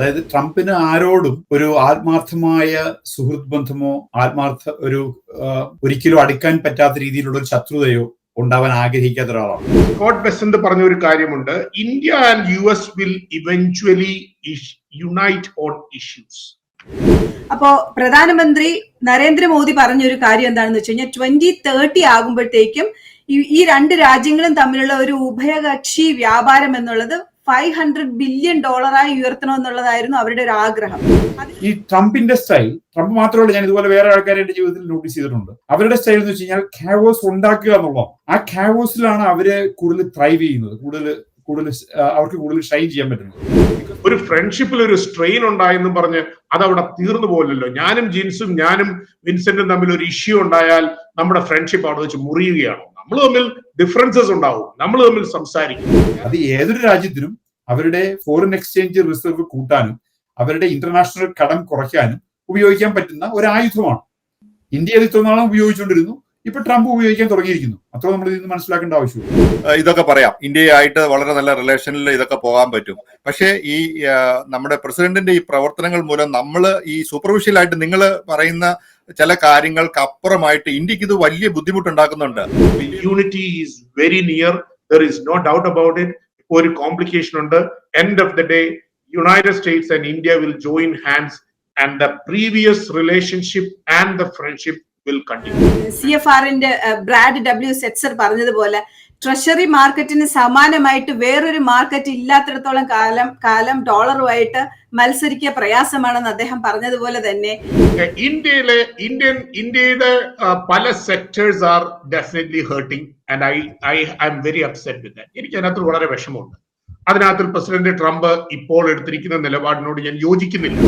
അതായത് ട്രംപിന് ആരോടും ഒരു ആത്മാർത്ഥമായ സുഹൃത്ത് ബന്ധമോ ഒരിക്കലും അടുക്കാൻ പറ്റാത്ത രീതിയിലുള്ള ഒരു ശത്രുതയോ ഉണ്ടാവാൻ ആഗ്രഹിക്കാത്ത ഒരാളാണ്. സ്കോട്ട് ബെസന്റ് പറഞ്ഞ ഒരു കാര്യമുണ്ട്, India and US will eventually unite on issues. അപ്പോ പ്രധാനമന്ത്രി നരേന്ദ്രമോദി പറഞ്ഞൊരു കാര്യം എന്താണെന്ന് വെച്ച് കഴിഞ്ഞാൽ 2030 ആകുമ്പോഴത്തേക്കും ഈ രണ്ട് രാജ്യങ്ങളും തമ്മിലുള്ള ഒരു ഉഭയകക്ഷി വ്യാപാരം എന്നുള്ളത് $500 ബില്യൺ ഉയർത്തണമെന്നുള്ളതായിരുന്നു അവരുടെ ഒരു ആഗ്രഹം. ഈ ട്രംപിന്റെ സ്റ്റൈൽ, ട്രംപ് മാത്രമല്ല, ഞാൻ ഇതുപോലെ വേറെ ആൾക്കാരെ എന്റെ ജീവിതത്തിൽ നോട്ടീസ് ചെയ്തിട്ടുണ്ട്. അവരുടെ സ്റ്റൈൽ എന്ന് വെച്ച് കഴിഞ്ഞാൽ കാവോസ് ഉണ്ടാക്കുക എന്നുള്ളതാണ്. ആ കാവോസിലാണ് അവര് കൂടുതൽ ത്രൈവ് ചെയ്യുന്നത്, അവർക്ക് കൂടുതൽ ഷൈൻ ചെയ്യാൻ പറ്റുന്നത്. ഒരു ഫ്രണ്ട്ഷിപ്പിൽ ഒരു സ്ട്രെയിൻ ഉണ്ടായെന്നും പറഞ്ഞ് അത് അവിടെ തീർന്നു പോലല്ലോ. ഞാനും വിൻസെന്റും തമ്മിൽ ഒരു ഇഷ്യൂ ഉണ്ടായാൽ നമ്മുടെ ഫ്രണ്ട്ഷിപ്പ് അവിടെ വെച്ച് മുറിയുകയാണോ? നമ്മൾ തമ്മിൽ ഡിഫറൻസസ് ഉണ്ടാവും, നമ്മൾ തമ്മിൽ സംസാരിക്കും. അത് ഏതൊരു രാജ്യത്തിനും അവരുടെ ഫോറിൻ എക്സ്ചേഞ്ച് റിസർവ് കൂട്ടാനും അവരുടെ ഇന്റർനാഷണൽ കടം കുറയ്ക്കാനും ഉപയോഗിക്കാൻ പറ്റുന്ന ഒരു ആയുധമാണ്. ഇന്ത്യ ഇത് ഇത്രനാളും ഉപയോഗിച്ചുകൊണ്ടിരുന്നു, ഇപ്പൊ ട്രംപ് ഉപയോഗിക്കാൻ തുടങ്ങിയിരിക്കുന്നു. അത്ര നമ്മൾ ഇതിന് മനസ്സിലാക്കേണ്ട ആവശ്യമില്ല. ഇതൊക്കെ പറയാം, ഇന്ത്യയായിട്ട് വളരെ നല്ല റിലേഷനിൽ ഇതൊക്കെ പോകാൻ പറ്റും. പക്ഷേ ഈ നമ്മുടെ പ്രസിഡന്റിന്റെ ഈ പ്രവർത്തനങ്ങൾ മൂലം നമ്മൾ ഈ സൂപ്പർഫിഷ്യലായിട്ട് നിങ്ങൾ പറയുന്ന ചില കാര്യങ്ങൾക്ക് അപ്പുറമായിട്ട് ഇന്ത്യക്ക് ഇത് വലിയ ബുദ്ധിമുട്ടുണ്ടാക്കുന്നുണ്ട്. Unity is very near, there is no doubt about it. ഒരു കോംപ്ലിക്കേഷൻ ഉണ്ട്. End of the day United States and India will join hands and the previous relationship and the friendship will continue. CFRന്റെ Brad W Setser പറഞ്ഞതുപോലെ treasury മാർക്കറ്റിന് സമാനമായിട്ട് വേറൊരു market ഇല്ലാത്തിടത്തോളം കാലം ഡോളറുമായിട്ട് മത്സരിക്കുക പ്രയാസമാണെന്ന് അദ്ദേഹം പറഞ്ഞതുപോലെ തന്നെ ഇന്ത്യയുടെ പല sectors are definitely hurting and I am very upset with that. എനിക്ക് അതിനകത്ത് വളരെ വിഷമമുണ്ട്. അതിനകത്ത് പ്രസിഡന്റ് ട്രംപ് ഇപ്പോൾ എടുത്തിരിക്കുന്ന നിലപാടിനോട് ഞാൻ യോജിക്കുന്നില്ല.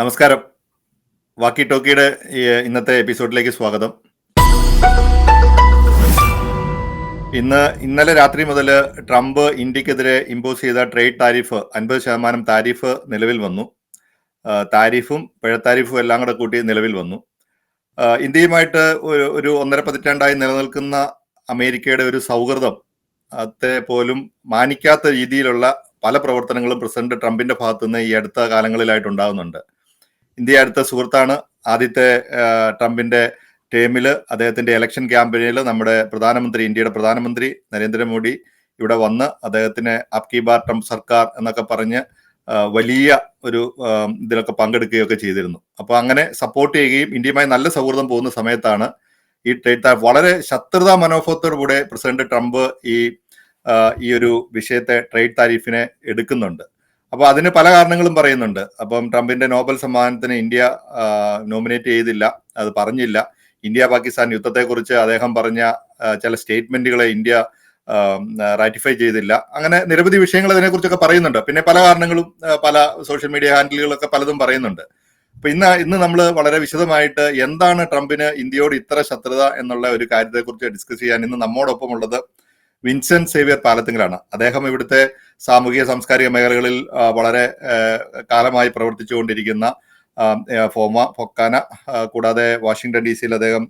നമസ്കാരം, വാക്കി ടോക്കിയുടെ ഇന്നത്തെ എപ്പിസോഡിലേക്ക് സ്വാഗതം. ഇന്നലെ രാത്രി മുതൽ ട്രംപ് ഇന്ത്യക്കെതിരെ ഇമ്പോസ് ചെയ്ത ട്രേഡ് താരിഫ് 50% താരിഫ് നിലവിൽ വന്നു. താരിഫും പിഴത്താരിഫും എല്ലാം കൂടെ കൂട്ടി നിലവിൽ വന്നു. ഇന്ത്യയുമായിട്ട് ഒരു 1.5 പതിറ്റാണ്ടായി നിലനിൽക്കുന്ന അമേരിക്കയുടെ ഒരു സൗഹൃദം അത്തെ പോലും മാനിക്കാത്ത രീതിയിലുള്ള പല പ്രവർത്തനങ്ങളും പ്രസിഡന്റ് ട്രംപിന്റെ ഭാഗത്തുനിന്ന് ഈ അടുത്ത കാലങ്ങളിലായിട്ട് ഉണ്ടാകുന്നുണ്ട്. ഇന്ത്യ അടുത്ത സുഹൃത്താണ്. ആദ്യത്തെ ട്രംപിന്റെ ടേമിൽ അദ്ദേഹത്തിന്റെ ഇലക്ഷൻ ക്യാമ്പയിനിൽ നമ്മുടെ ഇന്ത്യയുടെ പ്രധാനമന്ത്രി നരേന്ദ്രമോദി ഇവിടെ വന്ന് അദ്ദേഹത്തിന് അബ്കി ബാർ ട്രംപ് സർക്കാർ എന്നൊക്കെ പറഞ്ഞ് വലിയ ഒരു ഇതിലൊക്കെ പങ്കെടുക്കുകയൊക്കെ ചെയ്തിരുന്നു. അപ്പോൾ അങ്ങനെ സപ്പോർട്ട് ചെയ്യുകയും ഇന്ത്യയുമായി നല്ല സൗഹൃദം പോകുന്ന സമയത്താണ് ഈ ട്രേഡ് വളരെ ശത്രുതാ മനോഭാവത്തോടു കൂടെ പ്രസിഡന്റ് ട്രംപ് ഈ ഒരു വിഷയത്തെ ട്രേഡ് താരിഫിനെ എടുക്കുന്നുണ്ട്. അപ്പോൾ അതിന് പല കാരണങ്ങളും പറയുന്നുണ്ട്. അപ്പം ട്രംപിന്റെ നോബൽ സമ്മാനത്തിന് ഇന്ത്യ നോമിനേറ്റ് ചെയ്തില്ല, അത് പറഞ്ഞില്ല. ഇന്ത്യ പാകിസ്ഥാൻ യുദ്ധത്തെക്കുറിച്ച് അദ്ദേഹം പറഞ്ഞ ചില സ്റ്റേറ്റ്മെന്റുകളെ ഇന്ത്യ റാറ്റിഫൈ ചെയ്തില്ല. അങ്ങനെ നിരവധി വിഷയങ്ങൾ അതിനെക്കുറിച്ചൊക്കെ പറയുന്നുണ്ട്. പിന്നെ പല കാരണങ്ങളും പല സോഷ്യൽ മീഡിയ ഹാൻഡിലുകളൊക്കെ പലതും പറയുന്നുണ്ട്. അപ്പൊ ഇന്ന് നമ്മൾ വളരെ വിശദമായിട്ട് എന്താണ് ട്രംപിന് ഇന്ത്യയോട് ഇത്ര ശത്രുത എന്നുള്ള ഒരു കാര്യത്തെക്കുറിച്ച് ഡിസ്കസ് ചെയ്യാൻ ഇന്ന് നമ്മോടൊപ്പം ഉള്ളത് വിൻസെന്റ് സേവ്യർ പാലത്തിങ്കലാണ്. അദ്ദേഹം ഇവിടുത്തെ സാമൂഹിക സാംസ്കാരിക മേഖലകളിൽ വളരെ കാലമായി പ്രവർത്തിച്ചുകൊണ്ടിരിക്കുന്ന ഫൊക്കാന, കൂടാതെ വാഷിംഗ്ടൺ DC അദ്ദേഹം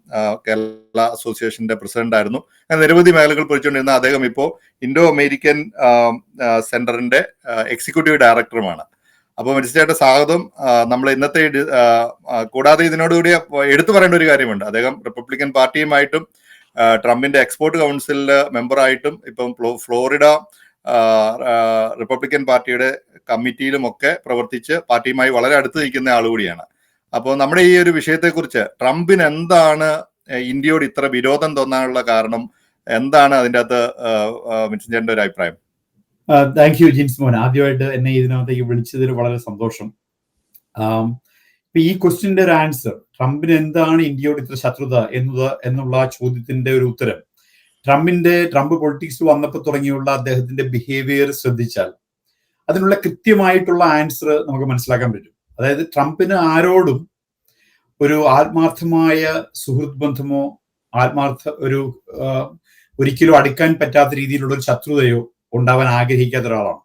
കേരള അസോസിയേഷന്റെ പ്രസിഡന്റ് ആയിരുന്നു. അങ്ങനെ നിരവധി മേഖലകൾ പഠിച്ചുകൊണ്ടിരുന്ന അദ്ദേഹം ഇപ്പോൾ ഇൻഡോ അമേരിക്കൻ സെന്ററിന്റെ എക്സിക്യൂട്ടീവ് ഡയറക്ടറുമാണ്. അപ്പോൾ മിനിസ്റ്ററുടെ സ്വാഗതം. നമ്മൾ ഇന്നത്തെ കൂടാതെ ഇതിനോടുകൂടി എടുത്തു പറയേണ്ട ഒരു കാര്യമുണ്ട്. അദ്ദേഹം റിപ്പബ്ലിക്കൻ പാർട്ടിയുമായിട്ടും ട്രംപിന്റെ എക്സ്പോർട്ട് കൗൺസിലില് മെമ്പറായിട്ടും ഇപ്പം ഫ്ലോറിഡ റിപ്പബ്ലിക്കൻ പാർട്ടിയുടെ കമ്മിറ്റിയിലും ഒക്കെ പ്രവർത്തിച്ച് പാർട്ടിയുമായി വളരെ അടുത്ത് നിൽക്കുന്ന ആളുകൂടിയാണ്. അപ്പോൾ നമ്മുടെ ഈ ഒരു വിഷയത്തെക്കുറിച്ച് ട്രംപിന് എന്താണ് ഇന്ത്യയോട് ഇത്ര വിരോധം തോന്നാനുള്ള കാരണം എന്താണ്? അതിൻ്റെ അകത്ത് മിനിസ്റ്ററിന്റെ ഒരു അഭിപ്രായം. താങ്ക് യു ജിൻസ് മോൻ. ആദ്യമായിട്ട് എന്നെ ഇതിനകത്തേക്ക് വിളിച്ചതിൽ വളരെ സന്തോഷം. ഈ ക്വസ്റ്റ്യന്റെ ഒരു ആൻസർ, ട്രംപിന് എന്താണ് ഇന്ത്യയോട് ഇത്ര ശത്രുത എന്നുള്ള ചോദ്യത്തിന്റെ ഒരു ഉത്തരം, ട്രംപ് പൊളിറ്റിക്സ് വന്നപ്പോൾ തുടങ്ങിയുള്ള അദ്ദേഹത്തിന്റെ ബിഹേവിയർ ശ്രദ്ധിച്ചാൽ അതിനുള്ള കൃത്യമായിട്ടുള്ള ആൻസർ നമുക്ക് മനസ്സിലാക്കാൻ പറ്റും. അതായത് ട്രംപിന് ആരോടും ഒരു ആത്മാർത്ഥമായ സുഹൃത്ത് ബന്ധമോ ഒരിക്കലും അടുക്കാൻ പറ്റാത്ത രീതിയിലുള്ള ഒരു ശത്രുതയോ ഉണ്ടാവാൻ ആഗ്രഹിക്കാത്ത ഒരാളാണ്.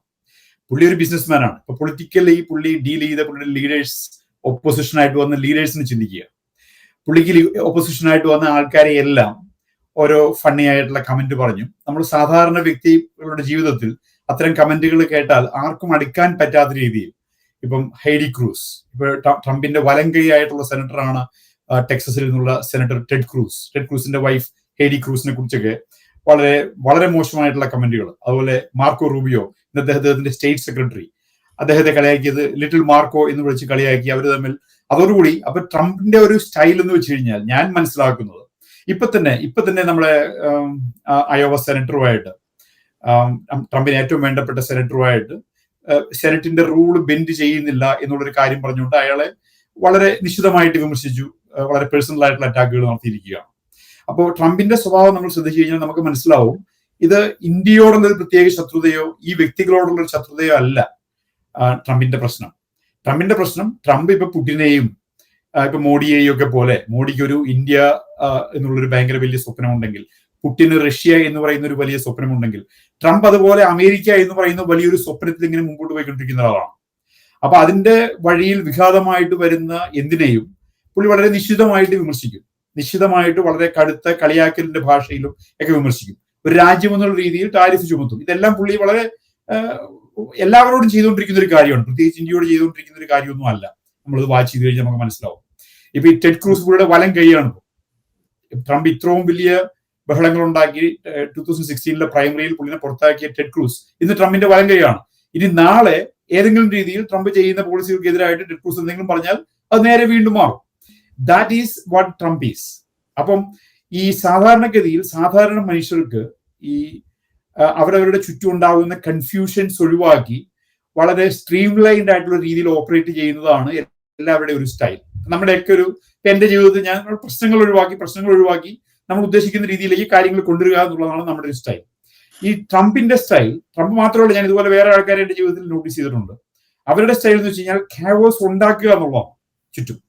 പുള്ളി ഒരു ബിസിനസ്മാനാണ്. ഇപ്പൊ പൊളിറ്റിക്കലി പുള്ളി ഡീൽ ചെയ്ത പുള്ളിയുടെ ലീഡേഴ്സ്, ഒപ്പോസിഷനായിട്ട് വന്ന ലീഡേഴ്സിന് ചിന്തിക്കുക, പുള്ളിക്ക് ഒപ്പോസിഷനായിട്ട് വന്ന ആൾക്കാരെ എല്ലാം ഓരോ ഫണ്ണി ആയിട്ടുള്ള കമന്റ് പറഞ്ഞു. നമ്മൾ സാധാരണ വ്യക്തികളുടെ ജീവിതത്തിൽ അത്തരം കമന്റുകൾ കേട്ടാൽ ആർക്കും അടുക്കാൻ പറ്റാത്ത രീതിയിൽ, ഇപ്പം ഹെയ്ഡി ക്രൂസ്, ഇപ്പൊ ട്രംപിന്റെ വലങ്കൈ ആയിട്ടുള്ള സെനറ്ററാണ് ടെക്സസിൽ നിന്നുള്ള സെനറ്റർ ടെഡ് ക്രൂസിന്റെ വൈഫ് ഹെയ്ഡി ക്രൂസിനെ കുറിച്ചൊക്കെ വളരെ വളരെ മോശമായിട്ടുള്ള കമന്റുകൾ. അതുപോലെ മാർക്കോ റൂബിയോ, ഇന്നത്തെ അദ്ദേഹത്തിന്റെ സ്റ്റേറ്റ് സെക്രട്ടറി, അദ്ദേഹത്തെ കളിയാക്കിയത് ലിറ്റിൽ മാർക്കോ എന്ന് വിളിച്ച് കളിയാക്കി അവർ തമ്മിൽ. അതോടുകൂടി അപ്പൊ ട്രംപിന്റെ ഒരു സ്റ്റൈൽ എന്ന് വെച്ച് കഴിഞ്ഞാൽ ഞാൻ മനസ്സിലാക്കുന്നത് ഇപ്പൊ തന്നെ നമ്മുടെ അയോവ സെനറ്ററുമായിട്ട്, ട്രംപിന് ഏറ്റവും വേണ്ടപ്പെട്ട സെനറ്ററുമായിട്ട് സെനറ്റിന്റെ റൂൾ ബെൻഡ് ചെയ്യുന്നില്ല എന്നുള്ളൊരു കാര്യം പറഞ്ഞുകൊണ്ട് അയാളെ വളരെ നിശിതമായിട്ട് വിമർശിച്ചു, വളരെ പേഴ്സണൽ ആയിട്ടുള്ള അറ്റാക്കുകൾ നടത്തിയിരിക്കുകയാണ്. അപ്പോൾ ട്രംപിന്റെ സ്വഭാവം നമ്മൾ ശ്രദ്ധിച്ചു കഴിഞ്ഞാൽ നമുക്ക് മനസ്സിലാവും ഇത് ഇന്ത്യയോടുള്ള ഒരു പ്രത്യേക ശത്രുതയോ ഈ വ്യക്തികളോടുള്ള ഒരു ശത്രുതയോ അല്ല ട്രംപിന്റെ പ്രശ്നം. ട്രംപ് ഇപ്പൊ പുടിനെയും ഇപ്പൊ മോഡിയെയും ഒക്കെ പോലെ, മോഡിക്ക് ഒരു ഇന്ത്യ എന്നുള്ളൊരു ഭയങ്കര വലിയ സ്വപ്നമുണ്ടെങ്കിൽ, പുടിന് റഷ്യ എന്ന് പറയുന്ന ഒരു വലിയ സ്വപ്നമുണ്ടെങ്കിൽ, ട്രംപ് അതുപോലെ അമേരിക്ക എന്ന് പറയുന്ന വലിയൊരു സ്വപ്നത്തിൽ ഇങ്ങനെ മുമ്പോട്ട് പോയിക്കൊണ്ടിരിക്കുന്ന ആളാണ്. അപ്പൊ അതിന്റെ വഴിയിൽ വിഘാതമായിട്ട് വരുന്ന എന്തിനേയും പുള്ളി വളരെ നിശ്ചിതമായിട്ട് വിമർശിക്കും, നിശ്ചിതമായിട്ട് വളരെ കടുത്ത കളിയാക്കലിന്റെ ഭാഷയിലും ഒക്കെ വിമർശിക്കും. ഒരു രാജ്യം എന്നുള്ള രീതിയിൽ ടാരിഫ് ചുമത്തും. ഇതെല്ലാം പുള്ളി വളരെ എല്ലാവരോടും ചെയ്തുകൊണ്ടിരിക്കുന്ന ഒരു കാര്യമാണ്, പ്രത്യേകിച്ച് ഇന്ത്യയോട് ചെയ്തുകൊണ്ടിരിക്കുന്ന ഒരു കാര്യമൊന്നും അല്ല. നമ്മളത് വാച്ച് ചെയ്ത് കഴിഞ്ഞാൽ നമുക്ക് മനസ്സിലാവും. ഇപ്പൊ ഈ ടെഡ് ക്രൂസ് പുള്ളിയുടെ വലം കൈയാണ്. ട്രംപ് ഇത്രയും വലിയ ബഹളങ്ങൾ ഉണ്ടാക്കി 2016 പ്രൈമറിയിൽ പുള്ളിനെ പുറത്താക്കിയ ടെഡ് ക്രൂസ് ഇന്ന് ട്രംപിന്റെ വലം കൈയാണ്. ഇനി നാളെ ഏതെങ്കിലും രീതിയിൽ ട്രംപ് ചെയ്യുന്ന പോളിസികൾക്കെതിരായിട്ട് ടെഡ് ക്രൂസ് എന്തെങ്കിലും പറഞ്ഞാൽ അത് നേരെ വീണ്ടും മാറും. That is what Trump is. അപ്പം ഈ സാധാരണഗതിയിൽ സാധാരണ മനുഷ്യർക്ക് ഈ അവരവരുടെ ചുറ്റും ഉണ്ടാകുന്ന കൺഫ്യൂഷൻസ് ഒഴിവാക്കി വളരെ സ്ട്രീംലൈൻഡ് ആയിട്ടുള്ള രീതിയിൽ ഓപ്പറേറ്റ് ചെയ്യുന്നതാണ് എല്ലാവരുടെയും ഒരു സ്റ്റൈൽ. നമ്മുടെയൊക്കെ ഒരു എന്റെ ജീവിതത്തിൽ ഞാൻ പ്രശ്നങ്ങൾ ഒഴിവാക്കി നമ്മൾ ഉദ്ദേശിക്കുന്ന രീതിയിലേക്ക് കാര്യങ്ങൾ കൊണ്ടുവരിക എന്നുള്ളതാണ് നമ്മുടെ ഒരു സ്റ്റൈൽ. ഈ ട്രംപിന്റെ സ്റ്റൈൽ, ട്രംപ് മാത്രമല്ല, ഞാൻ ഇതുപോലെ വേറെ ആൾക്കാരെ എന്റെ ജീവിതത്തിൽ നോട്ടീസ് ചെയ്തിട്ടുണ്ട്. അവരുടെ സ്റ്റൈൽ എന്ന് വെച്ച് കഴിഞ്ഞാൽ ഖാവോസ് ഉണ്ടാക്കുക എന്നുള്ളതാണ് ചുറ്റും.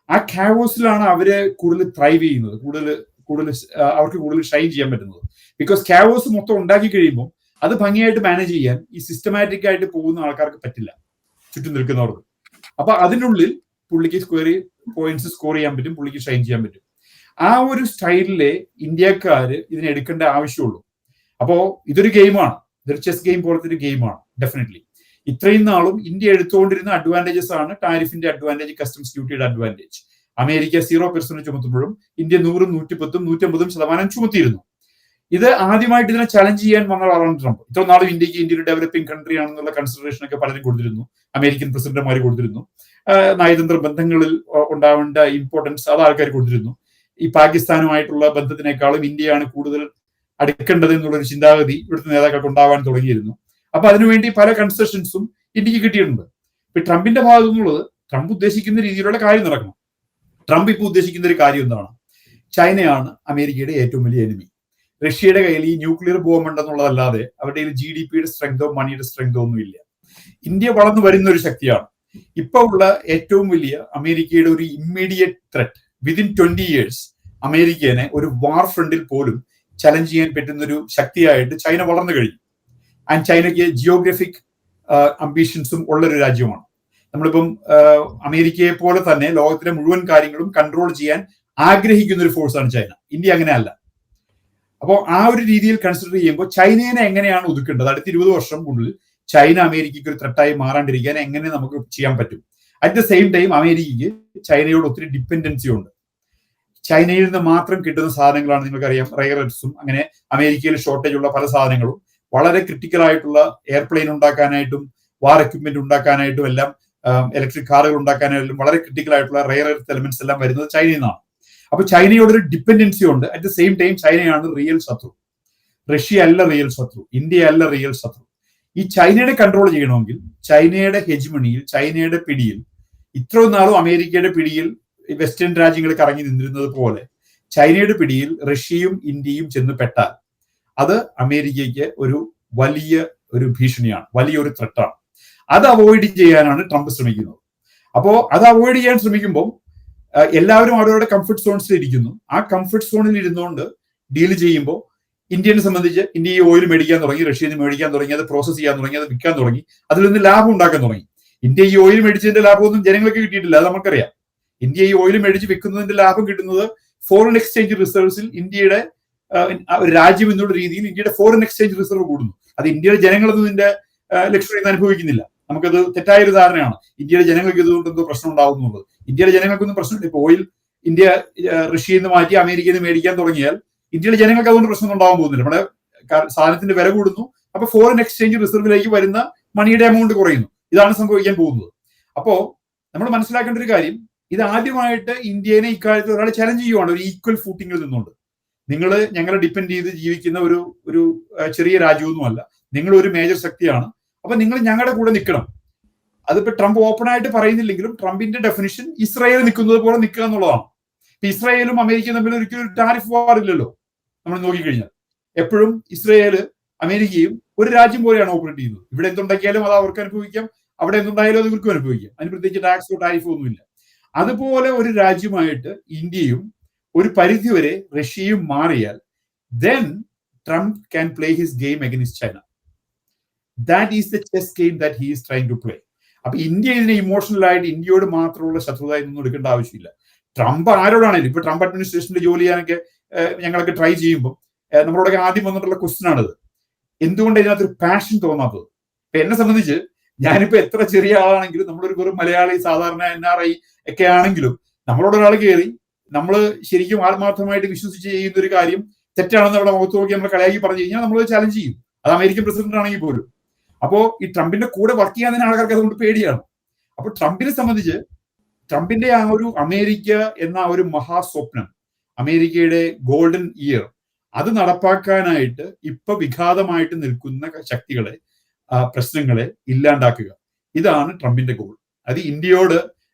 ആ ഖാവോസിലാണ് അവര് കൂടുതൽ ത്രൈവ് ചെയ്യുന്നത്, അവർക്ക് കൂടുതൽ ഷൈൻ ചെയ്യാൻ പറ്റുന്നത്. ബിക്കോസ് ഖാവോസ് മൊത്തം ഉണ്ടാക്കി കഴിയുമ്പോൾ അത് ഭംഗിയായിട്ട് മാനേജ് ചെയ്യാൻ ഈ സിസ്റ്റമാറ്റിക് ആയിട്ട് പോകുന്ന ആൾക്കാർക്ക് പറ്റില്ല, ചുറ്റും നിൽക്കുന്നവർക്ക്. അപ്പൊ അതിനുള്ളിൽ പുള്ളിക്ക് പോയിന്റ്സ് സ്കോർ ചെയ്യാൻ പറ്റും, പുള്ളിക്ക് ഷൈൻ ചെയ്യാൻ പറ്റും. ആ ഒരു സ്റ്റൈലിലെ ഇന്ത്യക്കാര് ഇതിനെ എടുക്കേണ്ട ആവശ്യമുള്ളൂ. അപ്പോ ഇതൊരു ഗെയിമാണ്, ഇതൊരു ചെസ് ഗെയിം പോലത്തെ ഒരു ഗെയിമാണ് ഡെഫിനറ്റ്ലി. ഇത്രയും നാളും ഇന്ത്യ എടുത്തുകൊണ്ടിരുന്ന അഡ്വാൻറ്റേജസ് ആണ് ടാരിഫിന്റെ അഡ്വാൻറ്റേജ്, കസ്റ്റംസ് ഡ്യൂട്ടിയുടെ അഡ്വാൻറ്റേജ്. അമേരിക്ക 0% ചുമത്തുമ്പോഴും ഇന്ത്യ 100%, 110%, 150% ചുമത്തിയിരുന്നു. ഇത് ആദ്യമായിട്ട് ഇതിനെ ചലഞ്ച് ചെയ്യാൻ വന്ന ആളാണ് ട്രംപ്. ഇത്ര നാളും ഇന്ത്യക്ക് ഒരു ഡെവലപ്പിംഗ് കൺട്രി ആണെന്നുള്ള കൺസിഡറേഷൻ ഒക്കെ പലരും കൊടുത്തിരുന്നു, അമേരിക്കൻ പ്രസിഡന്റുമാർ കൊടുത്തിരുന്നു. നയതന്ത്ര ബന്ധങ്ങളിൽ ഉണ്ടാവേണ്ട ഇമ്പോർട്ടൻസ് അത് ആൾക്കാർ കൊടുത്തിരുന്നു. ഈ പാകിസ്ഥാനുമായിട്ടുള്ള ബന്ധത്തിനേക്കാളും ഇന്ത്യയാണ് കൂടുതൽ അടുക്കേണ്ടത് എന്നുള്ളൊരു ചിന്താഗതി ഇവിടുത്തെ നേതാക്കൾക്ക് ഉണ്ടാവാൻ തുടങ്ങിയിരുന്നു. അപ്പൊ അതിനുവേണ്ടി പല കൺസെഷൻസും ഇന്ത്യക്ക് കിട്ടിയിട്ടുണ്ട്. ഇപ്പൊ ട്രംപിന്റെ ഭാഗത്തു നിന്നുള്ളത് ട്രംപ് ഉദ്ദേശിക്കുന്ന രീതിയിലുള്ള കാര്യം നടക്കണം. ട്രംപ് ഇപ്പൊ ഉദ്ദേശിക്കുന്ന ഒരു കാര്യം എന്താണ്? ചൈനയാണ് അമേരിക്കയുടെ ഏറ്റവും വലിയ എനിമി. റഷ്യയുടെ കയ്യിൽ ഈ ന്യൂക്ലിയർ ബോംബ് ഉണ്ടെന്നുള്ളതല്ലാതെ അവരുടെ GDPയുടെ സ്ട്രെങ്തോ മണിയുടെ സ്ട്രെങ്തോ ഒന്നും ഇല്ല. ഇന്ത്യ വളർന്നു വരുന്ന ഒരു ശക്തിയാണ്. ഇപ്പൊ ഉള്ള ഏറ്റവും വലിയ അമേരിക്കയുടെ ഒരു ഇമ്മീഡിയറ്റ് ത്രെറ്റ് വിതിൻ 20 years അമേരിക്കനെ ഒരു വാർ ഫ്രണ്ടിൽ പോലും ചലഞ്ച് ചെയ്യാൻ പറ്റുന്ന ഒരു ശക്തിയായിട്ട് ചൈന വളർന്നു കഴിഞ്ഞു. ആൻഡ് ചൈനയ്ക്ക് ജിയോഗ്രഫിക് അംബീഷൻസും ഉള്ളൊരു രാജ്യമാണ്. നമ്മളിപ്പം അമേരിക്കയെ പോലെ തന്നെ ലോകത്തിലെ മുഴുവൻ കാര്യങ്ങളും കൺട്രോൾ ചെയ്യാൻ ആഗ്രഹിക്കുന്ന ഒരു ഫോഴ്സാണ് ചൈന. ഇന്ത്യ അങ്ങനെ അല്ല. അപ്പോൾ ആ ഒരു രീതിയിൽ കൺസിഡർ ചെയ്യുമ്പോൾ ചൈനയെ എങ്ങനെയാണ് ഒതുക്കേണ്ടത്? അടുത്ത 20 വർഷം ഉള്ളിൽ ചൈന അമേരിക്കയ്ക്ക് ഒരു ത്രെട്ടായി മാറാണ്ടിരിക്കാൻ എങ്ങനെ നമുക്ക് ചെയ്യാൻ പറ്റും? അറ്റ് ദ സെയിം ടൈം അമേരിക്കയ്ക്ക് ചൈനയോട് ഒത്തിരി ഡിപ്പെൻഡൻസി ഉണ്ട്. ചൈനയിൽ നിന്ന് മാത്രം കിട്ടുന്ന സാധനങ്ങളാണ്, നിങ്ങൾക്കറിയാം, റെയർ എർത്ത്സും അങ്ങനെ അമേരിക്കയിൽ ഷോർട്ടേജ് ഉള്ള പല സാധനങ്ങളും വളരെ ക്രിട്ടിക്കൽ ആയിട്ടുള്ള എയർപ്ലെയിൻ ഉണ്ടാക്കാനായിട്ടും വാർ എക്യുപ്മെന്റ് ഉണ്ടാക്കാനായിട്ടും എല്ലാം, ഇലക്ട്രിക് കാറുകൾ ഉണ്ടാക്കാനായിട്ടും വളരെ ക്രിട്ടിക്കൽ ആയിട്ടുള്ള റെയർ എർത്ത് എലമെന്റ്സ് എല്ലാം വരുന്നത് ചൈനയിൽ നിന്നാണ്. അപ്പൊ ചൈനയോടൊരു ഡിപ്പെൻഡൻസി ഉണ്ട്. അറ്റ് ദ സെയിം ടൈം ചൈനയാണ് റിയൽ ശത്രു. റഷ്യ അല്ല റിയൽ ശത്രു, ഇന്ത്യ അല്ല റിയൽ ശത്രു. ഈ ചൈനയുടെ കൺട്രോൾ ചെയ്യണമെങ്കിൽ ചൈനയുടെ ഹെജ്മണിയിൽ, ചൈനയുടെ പിടിയിൽ, ഇത്രയും നാളും അമേരിക്കയുടെ പിടിയിൽ വെസ്റ്റേൺ രാജ്യങ്ങൾ കറങ്ങി നിന്നിരുന്നത് പോലെ ചൈനയുടെ പിടിയിൽ റഷ്യയും ഇന്ത്യയും ചെന്ന് പെട്ടാൽ അത് അമേരിക്കയ്ക്ക് ഒരു വലിയ ഭീഷണിയാണ്, വലിയൊരു ത്രെട്ടാണ്. അത് അവോയ്ഡ് ചെയ്യാനാണ് ട്രംപ് ശ്രമിക്കുന്നത്. അപ്പോ അത് അവോയ്ഡ് ചെയ്യാൻ ശ്രമിക്കുമ്പോൾ എല്ലാവരും അവരവരുടെ കംഫർട്ട് സോൺസിൽ ഇരിക്കുന്നു. ആ കംഫർട്ട് സോണിൽ ഇരുന്നുകൊണ്ട് ഡീൽ ചെയ്യുമ്പോൾ ഇന്ത്യനെ സംബന്ധിച്ച് ഇന്ത്യ ഈ ഓയിൽ മേടിക്കാൻ തുടങ്ങി, റഷ്യയിൽ നിന്ന് മേടിക്കാൻ തുടങ്ങി, അത് പ്രോസസ് ചെയ്യാൻ തുടങ്ങി, അത് വിൽക്കാൻ തുടങ്ങി, അതിൽ നിന്ന് ലാഭം ഉണ്ടാക്കാൻ തുടങ്ങി. ഇന്ത്യ ഈ ഓയിൽ മേടിച്ചതിന്റെ ലാഭമൊന്നും ജനങ്ങൾക്ക് കിട്ടിയിട്ടില്ല, അത് നമുക്കറിയാം. ഇന്ത്യ ഈ ഓയിൽ മേടിച്ച് വിൽക്കുന്നതിന്റെ ലാഭം കിട്ടുന്നത് ഫോറിൻ എക്സ്ചേഞ്ച് റിസർവ്സിൽ ഇന്ത്യയുടെ ഒരു രാജ്യം എന്നുള്ള രീതിയിൽ ഇന്ത്യയുടെ ഫോറിൻ എക്സ്ചേഞ്ച് റിസർവ് കൂടുന്നു. അത് ഇന്ത്യയുടെ ജനങ്ങളൊന്നും ഇതിന്റെ ലക്ഷറി അനുഭവിക്കുന്നില്ല. നമുക്കത് തെറ്റായൊരു ധാരണയാണ് ഇന്ത്യയുടെ ജനങ്ങൾക്ക് ഇതുകൊണ്ട് എന്തോ പ്രശ്നം ഉണ്ടാവുന്നുള്ളത്. ഇന്ത്യയുടെ ജനങ്ങൾക്കൊന്നും പ്രശ്നമില്ല. ഇപ്പോൾ ഓയിൽ ഇന്ത്യ റഷ്യയിൽ നിന്ന് മാറ്റി അമേരിക്കയിൽ നിന്ന് മേടിക്കാൻ തുടങ്ങിയാൽ ഇന്ത്യയുടെ ജനങ്ങൾക്ക് അതുകൊണ്ട് പ്രശ്നം ഉണ്ടാവാൻ പോകുന്നില്ല. നമ്മുടെ സാധനത്തിന്റെ വില കൂടുന്നു, അപ്പൊ ഫോറിൻ എക്സ്ചേഞ്ച് റിസർവിലേക്ക് വരുന്ന മണിയുടെ എമൗണ്ട് കുറയുന്നു. ഇതാണ് സംഭവിക്കാൻ പോകുന്നത്. അപ്പോ നമ്മൾ മനസ്സിലാക്കേണ്ട ഒരു കാര്യം, ഇത് ആദ്യമായിട്ട് ഇന്ത്യനെ ഇക്കാര്യത്തിൽ ഒരാൾ ചലഞ്ച് ചെയ്യുവാണ് ഒരു ഈക്വൽ ഫൂട്ടിങ്ങിൽ നിന്നുകൊണ്ട്. നിങ്ങൾ ഞങ്ങളെ ഡിപ്പെൻഡ് ചെയ്ത് ജീവിക്കുന്ന ഒരു ചെറിയ രാജ്യമൊന്നുമല്ല, നിങ്ങൾ ഒരു മേജർ ശക്തിയാണ്, അപ്പൊ നിങ്ങൾ ഞങ്ങളുടെ കൂടെ നിൽക്കണം. അതിപ്പോ ട്രംപ് ഓപ്പൺ ആയിട്ട് പറയുന്നില്ലെങ്കിലും ട്രംപിന്റെ ഡെഫിനിഷൻ ഇസ്രായേൽ നിൽക്കുന്നത് പോലെ നിൽക്കുക എന്നുള്ളതാണ്. ഇപ്പൊ ഇസ്രായേലും അമേരിക്കയും തമ്മിൽ ഒരിക്കലും ഒരു ടാരിഫ് വാർ ഇല്ലല്ലോ. നമ്മൾ നോക്കിക്കഴിഞ്ഞാൽ എപ്പോഴും ഇസ്രായേല് അമേരിക്കയും ഒരു രാജ്യം പോലെയാണ് ഓപ്പറേറ്റ് ചെയ്യുന്നത്. ഇവിടെ എന്തുണ്ടാക്കിയാലും അത് അവർക്ക് അനുഭവിക്കാം, അവിടെ എന്തുണ്ടായാലും അത് ഇവർക്കും അനുഭവിക്കാം. അതിന് പ്രത്യേകിച്ച് ടാക്സോ ടാരിഫോ ഒന്നുമില്ല. അതുപോലെ ഒരു രാജ്യമായിട്ട് ഇന്ത്യയും ഒരു പരിധിവരെ റഷ്യയും മാറിയാൽ then Trump can play his game against China. That is the chess game that he is trying to play. അപ്പൊ ഇന്ത്യ ഇതിനെ ഇമോഷണൽ ആയിട്ട് ഇന്ത്യയോട് മാത്രമുള്ള ശത്രുത എന്നൊന്നും എടുക്കേണ്ട ആവശ്യമില്ല. ട്രംപ് ആരോടാണെങ്കിലും, ഇപ്പൊ ട്രംപ് അഡ്മിനിസ്ട്രേഷനിൽ ജോലി ചെയ്യാനൊക്കെ ഞങ്ങളൊക്കെ ട്രൈ ചെയ്യുമ്പോൾ നമ്മളോടൊക്കെ ആദ്യം വന്നിട്ടുള്ള ക്വസ്റ്റ്യൻ ആണിത്, എന്തുകൊണ്ട് ഇതിനകത്തൊരു പാഷൻ തോന്നാത്തത്? ഇപ്പൊ എന്നെ സംബന്ധിച്ച് ഞാനിപ്പോ എത്ര ചെറിയ ആളാണെങ്കിലും, നമ്മളൊരു വെറും മലയാളി സാധാരണ NRI ഒക്കെ ആണെങ്കിലും, നമ്മളോട് ഒരാൾ കയറി നമ്മൾ ശരിക്കും ആത്മാർത്ഥമായിട്ട് വിശ്വസിച്ച് ചെയ്യുന്ന ഒരു കാര്യം തെറ്റാണെന്ന് അവിടെ മുഖത്ത് നോക്കി നമ്മൾ കളിയാക്കി പറഞ്ഞു കഴിഞ്ഞാൽ നമ്മൾ ചലഞ്ച് ചെയ്യും. അത് അമേരിക്കൻ പ്രസിഡന്റ് ആണെങ്കിൽ പോലും. അപ്പോ ഈ ട്രംപിന്റെ കൂടെ വർക്ക് ചെയ്യാൻ തന്നെ ആൾക്കാർക്ക് അതുകൊണ്ട് പേടിയാണ്. അപ്പൊ ട്രംപിനെ സംബന്ധിച്ച് ട്രംപിന്റെ ആ ഒരു അമേരിക്ക എന്ന ഒരു മഹാസ്വപ്നം, അമേരിക്കയുടെ ഗോൾഡൻ ഇയർ, അത് നടപ്പാക്കാനായിട്ട് ഇപ്പൊ വിഘാതമായിട്ട് നിൽക്കുന്ന ശക്തികളെ, പ്രശ്നങ്ങളെ ഇല്ലാണ്ടാക്കുക. ഇതാണ് ട്രംപിന്റെ ഗോൾ. അത് ഇന്ത്യയോട്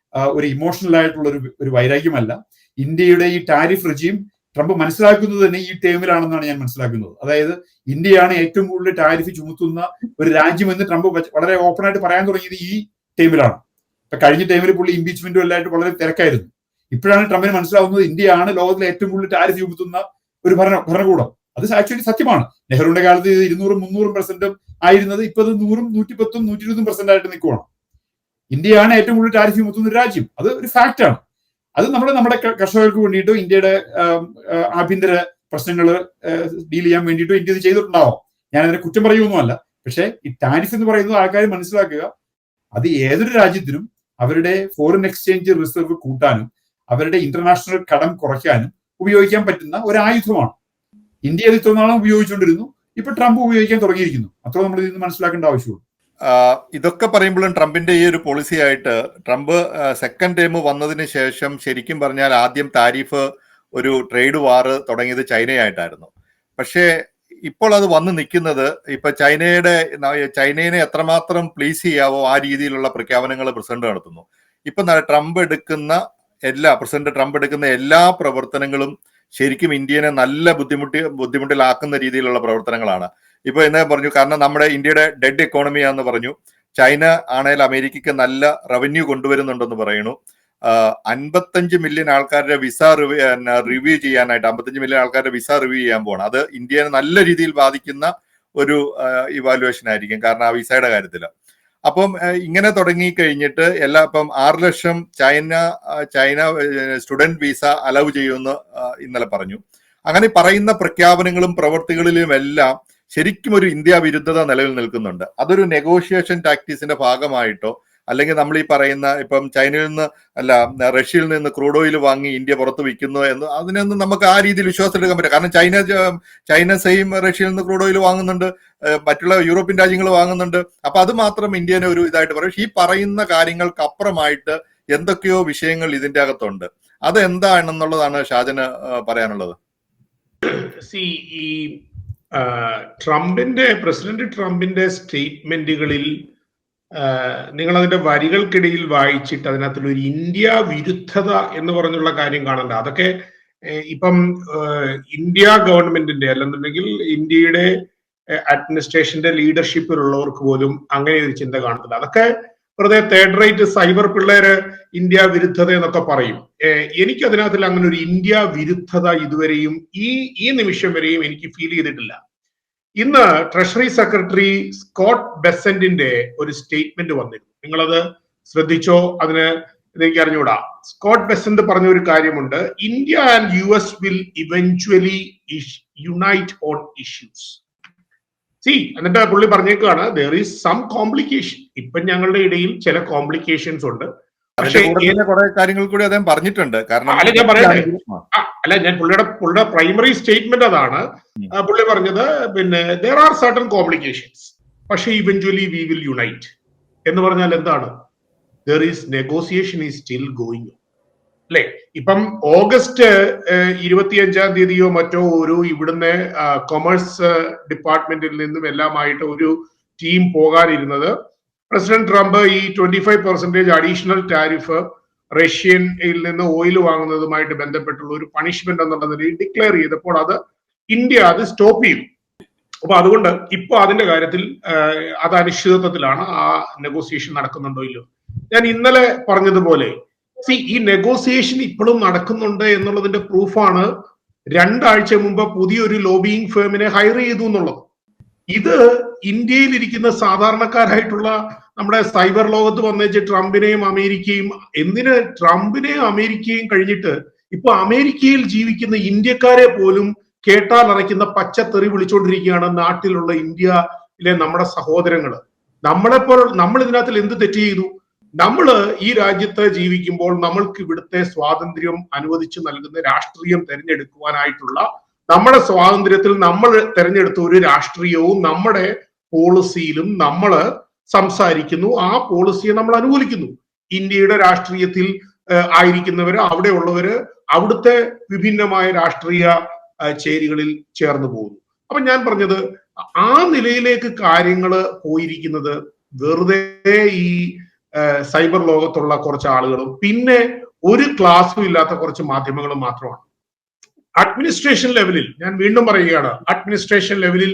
ഒരു ഇമോഷണൽ ആയിട്ടുള്ള ഒരു വൈരാഗ്യമല്ല. ഇന്ത്യയുടെ ഈ ടാരിഫ് റെജീം ട്രംപ് മനസ്സിലാക്കുന്നത് തന്നെ ഈ ടേമിലാണെന്നാണ് ഞാൻ മനസ്സിലാക്കുന്നത്. അതായത് ഇന്ത്യയാണ് ഏറ്റവും കൂടുതൽ ടാരിഫ് ചുമത്തുന്ന ഒരു രാജ്യമെന്ന് ട്രംപ് വളരെ ഓപ്പൺ ആയിട്ട് പറയാൻ തുടങ്ങിയത് ഈ ടൈമിലാണ്. ഇപ്പൊ കഴിഞ്ഞ ടൈമിൽ പുള്ളി ഇംപീച്ച്മെന്റും എല്ലായിട്ട് വളരെ തിരക്കായിരുന്നു. ഇപ്പോഴാണ് ട്രംപിന് മനസ്സിലാവുന്നത് ഇന്ത്യയാണ് ലോകത്തിലെ ഏറ്റവും കൂടുതൽ ടാരിഫ് ചുമത്തുന്ന ഒരു ഭരണകൂടം. അത് ആക്ച്വലി സത്യമാണ്. നെഹ്റുവിന്റെ കാലത്ത് 200-300% ആയിരുന്നത് ഇപ്പൊ 100%, 110%, 120% ആയിട്ട് നിൽക്കുവാണ്. ഇന്ത്യയാണ് ഏറ്റവും കൂടുതൽ ടാരിഫ് ചുമത്തുന്ന ഒരു രാജ്യം. അത് ഒരു ഫാക്റ്റാണ്. അത് നമ്മുടെ കർഷകർക്ക് വേണ്ടിയിട്ടോ ഇന്ത്യയുടെ ആഭ്യന്തര പ്രശ്നങ്ങൾ ഡീൽ ചെയ്യാൻ വേണ്ടിയിട്ടോ ഇന്ത്യ ഇത് ചെയ്തിട്ടുണ്ടാവാം. ഞാൻ അതിനെ കുറ്റം പറയുമൊന്നുമല്ല. പക്ഷേ ഈ ടാരിഫ് എന്ന് പറയുന്നത് ആൾക്കാർ മനസ്സിലാക്കുക, അത് ഏതൊരു രാജ്യത്തിനും അവരുടെ ഫോറിൻ എക്സ്ചേഞ്ച് റിസർവ് കൂട്ടാനും അവരുടെ ഇന്റർനാഷണൽ കടം കുറയ്ക്കാനും ഉപയോഗിക്കാൻ പറ്റുന്ന ഒരു ആയുധമാണ്. ഇന്ത്യ അത് ഇത്ര നാളും ഉപയോഗിച്ചുകൊണ്ടിരുന്നു. ഇപ്പൊ ട്രംപ് ഉപയോഗിക്കാൻ തുടങ്ങിയിരിക്കുന്നു. അത്ര നമ്മൾ ഇതിന് മനസ്സിലാക്കേണ്ട ആവശ്യമുള്ളൂ. ഇതൊക്കെ പറയുമ്പോഴും ട്രംപിന്റെ ഈ ഒരു പോളിസി ആയിട്ട് ട്രംപ് സെക്കൻഡ് ടൈം വന്നതിന് ശേഷം ശരിക്കും പറഞ്ഞാൽ ആദ്യം താരിഫ് ഒരു ട്രേഡ് വാർ തുടങ്ങിയത് ചൈനയായിട്ടായിരുന്നു. പക്ഷേ ഇപ്പോൾ അത് വന്ന് നിൽക്കുന്നത് ഇപ്പൊ ചൈനയെ എത്രമാത്രം പ്ലീസ് ചെയ്യാവോ ആ രീതിയിലുള്ള പ്രഖ്യാപനങ്ങൾ പ്രസിഡന്റ് നടത്തുന്നു. ഇപ്പൊ പ്രസിഡന്റ് ട്രംപ് എടുക്കുന്ന എല്ലാ പ്രവർത്തനങ്ങളും ശരിക്കും ഇന്ത്യനെ നല്ല ബുദ്ധിമുട്ടിലാക്കുന്ന രീതിയിലുള്ള പ്രവർത്തനങ്ങളാണ്. ഇപ്പൊ എന്നാ പറഞ്ഞു, കാരണം നമ്മുടെ ഇന്ത്യയുടെ ഡെഡ് എക്കോണമിയാന്ന് പറഞ്ഞു. ചൈന ആണെങ്കിൽ അമേരിക്കക്ക് നല്ല റവന്യൂ കൊണ്ടുവരുന്നുണ്ടെന്ന് പറയുന്നു. 55 മില്യൺ ആൾക്കാരുടെ വിസ റിവ്യൂ ചെയ്യാനായിട്ട് 55 മില്യൺ ആൾക്കാരുടെ വിസ റിവ്യൂ ചെയ്യാൻ പോകണം. അത് ഇന്ത്യയെ നല്ല രീതിയിൽ ബാധിക്കുന്ന ഒരു ഇവാലുവേഷൻ ആയിരിക്കും, കാരണം ആ വിസയുടെ കാര്യത്തിൽ. അപ്പം ഇങ്ങനെ തുടങ്ങി കഴിഞ്ഞിട്ട് ഇപ്പം 6 ലക്ഷം ചൈന സ്റ്റുഡന്റ് വിസ അലൗ ചെയ്യുമെന്ന് ഇന്നലെ പറഞ്ഞു. അങ്ങനെ പറയുന്ന പ്രഖ്യാപനങ്ങളും പ്രവർത്തികളിലും എല്ലാം ശരിക്കും ഒരു ഇന്ത്യ വിരുദ്ധത നിലവിൽ നിൽക്കുന്നുണ്ട്. അതൊരു നെഗോഷിയേഷൻ ടാക്ടിക്സിന്റെ ഭാഗമായിട്ടോ അല്ലെങ്കിൽ നമ്മൾ ഈ പറയുന്ന ഇപ്പം ചൈനയിൽ നിന്ന് റഷ്യയിൽ നിന്ന് ക്രൂഡ് ഓയിൽ വാങ്ങി ഇന്ത്യ പുറത്ത് വിൽക്കുന്നു എന്ന് അതിനൊന്നും നമുക്ക് ആ രീതിയിൽ വിശ്വാസം എടുക്കാൻ പറ്റില്ല. കാരണം ചൈന സെയിം റഷ്യയിൽ നിന്ന് ക്രൂഡ് ഓയിൽ വാങ്ങുന്നുണ്ട്, മറ്റുള്ള യൂറോപ്യൻ രാജ്യങ്ങൾ വാങ്ങുന്നുണ്ട്. അപ്പൊ അത് മാത്രം ഇന്ത്യനെ ഒരു ഇതായിട്ട് പറയും. ഈ പറയുന്ന കാര്യങ്ങൾക്ക് അപ്പുറമായിട്ട് എന്തൊക്കെയോ വിഷയങ്ങൾ ഇതിന്റെ അകത്തുണ്ട്. അത് എന്താണെന്നുള്ളതാണ് ഷാജന് പറയാനുള്ളത്. പ്രസിഡന്റ് ട്രംപിന്റെ സ്റ്റേറ്റ്മെന്റുകളിൽ നിങ്ങൾ അതിന്റെ വരികൾക്കിടയിൽ വായിച്ചിട്ട് അതിനകത്തുള്ള ഒരു ഇന്ത്യ വിരുദ്ധത എന്ന് പറഞ്ഞുള്ള കാര്യം കാണണ്ട. അതൊക്കെ ഇപ്പം ഇന്ത്യ ഗവൺമെന്റിന്റെ അല്ലെന്നുണ്ടെങ്കിൽ ഇന്ത്യയുടെ അഡ്മിനിസ്ട്രേഷന്റെ ലീഡർഷിപ്പിലുള്ളവർക്ക് പോലും അങ്ങനെ ഒരു ചിന്ത കാണത്തില്ല. അതൊക്കെ വെറുതെ തേർഡ് റേറ്റ് സൈബർ പിള്ളേര് ഇന്ത്യ വിരുദ്ധത എന്നൊക്കെ പറയും. എനിക്ക് അതിനകത്തിൽ അങ്ങനെ ഒരു ഇന്ത്യ വിരുദ്ധത ഇതുവരെയും ഈ നിമിഷം വരെയും എനിക്ക് ഫീൽ ചെയ്തിട്ടില്ല. ഇന്ന് ട്രഷറി സെക്രട്ടറി സ്കോട്ട് ബെസന്റിന്റെ ഒരു സ്റ്റേറ്റ്മെന്റ് വന്നിരുന്നു. നിങ്ങളത് ശ്രദ്ധിച്ചോ? അതിന് എനിക്ക് അറിഞ്ഞുകൂടാ. സ്കോട്ട് ബെസന്റ് പറഞ്ഞ ഒരു കാര്യമുണ്ട്, India and US will eventually unite on issues. എന്നിട്ട് പുള്ളി പറഞ്ഞേക്കാണ് there is some complication. ഇപ്പൊ ഞങ്ങളുടെ ഇടയിൽ ചില കോംപ്ലിക്കേഷൻസ് ഉണ്ട്. പക്ഷേ കുറെ കാര്യങ്ങൾ കൂടി അദ്ദേഹം പറഞ്ഞിട്ടുണ്ട്. കാരണം ഞാൻ പറയട്ടെ, ഞാൻ പുള്ളിയുടെ പ്രൈമറി സ്റ്റേറ്റ്മെന്റ് അതാണ്. പുള്ളി പറഞ്ഞത് പിന്നെ there are certain complications, പക്ഷേ ഇവൻച്വലി we will unite എന്ന് പറഞ്ഞാൽ എന്താണ്? there is negotiation is still going on. അല്ലെ, ഇപ്പം ഓഗസ്റ്റ് 25 മറ്റോ ഒരു ഇവിടുന്ന് കൊമേഴ്സ് ഡിപ്പാർട്ട്മെന്റിൽ നിന്നും എല്ലാമായിട്ട് ഒരു ടീം പോകാനിരുന്നത് പ്രസിഡന്റ് ട്രംപ് ഈ 25% അഡീഷണൽ ടാരിഫ് റഷ്യയിൽ നിന്ന് ഓയിൽ വാങ്ങുന്നതുമായിട്ട് ബന്ധപ്പെട്ടുള്ള ഒരു പണിഷ്മെന്റ് എന്നുള്ള നിലയിൽ ഡിക്ലെയർ ചെയ്തപ്പോൾ ഇന്ത്യ അത് സ്റ്റോപ്പ് ചെയ്തു. അപ്പൊ അതുകൊണ്ട് ഇപ്പൊ അതിന്റെ കാര്യത്തിൽ അത് അനിശ്ചിതത്വത്തിലാണ്. ആ നെഗോസിയേഷൻ നടക്കുന്നുണ്ടോ ഇല്ലയോ? ഞാൻ ഇന്നലെ പറഞ്ഞതുപോലെ ഈ നെഗോസിയേഷൻ ഇപ്പോഴും നടക്കുന്നുണ്ട് എന്നുള്ളതിന്റെ പ്രൂഫാണ് 2 ആഴ്ച മുമ്പ് പുതിയൊരു ലോബിയിങ് ഫേമിനെ ഹയർ ചെയ്തു എന്നുള്ളത്. ഇത് ഇന്ത്യയിൽ ഇരിക്കുന്ന സാധാരണക്കാരായിട്ടുള്ള നമ്മുടെ സൈബർ ലോകത്ത് വന്നേച്ച് ട്രംപിനെയും അമേരിക്കയും, എന്തിന് ട്രംപിനെയും അമേരിക്കയും കഴിഞ്ഞിട്ട് ഇപ്പൊ അമേരിക്കയിൽ ജീവിക്കുന്ന ഇന്ത്യക്കാരെ പോലും കേട്ടാൽ അറയ്ക്കുന്ന പച്ചത്തെറി വിളിച്ചുകൊണ്ടിരിക്കുകയാണ് നാട്ടിലുള്ള ഇന്ത്യയിലെ നമ്മുടെ സഹോദരങ്ങള്. നമ്മൾ ഇതിനകത്തിൽ എന്ത് തെറ്റ് ചെയ്തു? നമ്മള് ഈ രാജ്യത്ത് ജീവിക്കുമ്പോൾ നമ്മൾക്ക് ഇവിടുത്തെ സ്വാതന്ത്ര്യം അനുവദിച്ചു നൽകുന്ന രാഷ്ട്രീയം തിരഞ്ഞെടുക്കുവാനായിട്ടുള്ള നമ്മുടെ സ്വാതന്ത്ര്യത്തിൽ നമ്മൾ തിരഞ്ഞെടുത്ത ഒരു രാഷ്ട്രീയവും നമ്മുടെ പോളിസിയിലും നമ്മൾ സംസാരിക്കുന്നു. ആ പോളിസിയെ നമ്മൾ അനുകൂലിക്കുന്നു. ഇന്ത്യയുടെ രാഷ്ട്രീയത്തിൽ ആയിരിക്കുന്നവര്, അവിടെയുള്ളവര് അവിടുത്തെ വിഭിന്നമായ രാഷ്ട്രീയ ചേരികളിൽ ചേർന്ന് പോകുന്നു. അപ്പൊ ഞാൻ പറഞ്ഞത്, ആ നിലയിലേക്ക് കാര്യങ്ങൾ പോയിരിക്കുന്നത് വെറുതെ ഈ സൈബർ ലോകത്തുള്ള കുറച്ച് ആളുകളും പിന്നെ ഒരു ക്ലാസ്സും ഇല്ലാത്ത കുറച്ച് മാധ്യമങ്ങളും മാത്രമാണ്. അഡ്മിനിസ്ട്രേഷൻ ലെവലിൽ ഞാൻ വീണ്ടും പറയുകയാണ്, അഡ്മിനിസ്ട്രേഷൻ ലെവലിൽ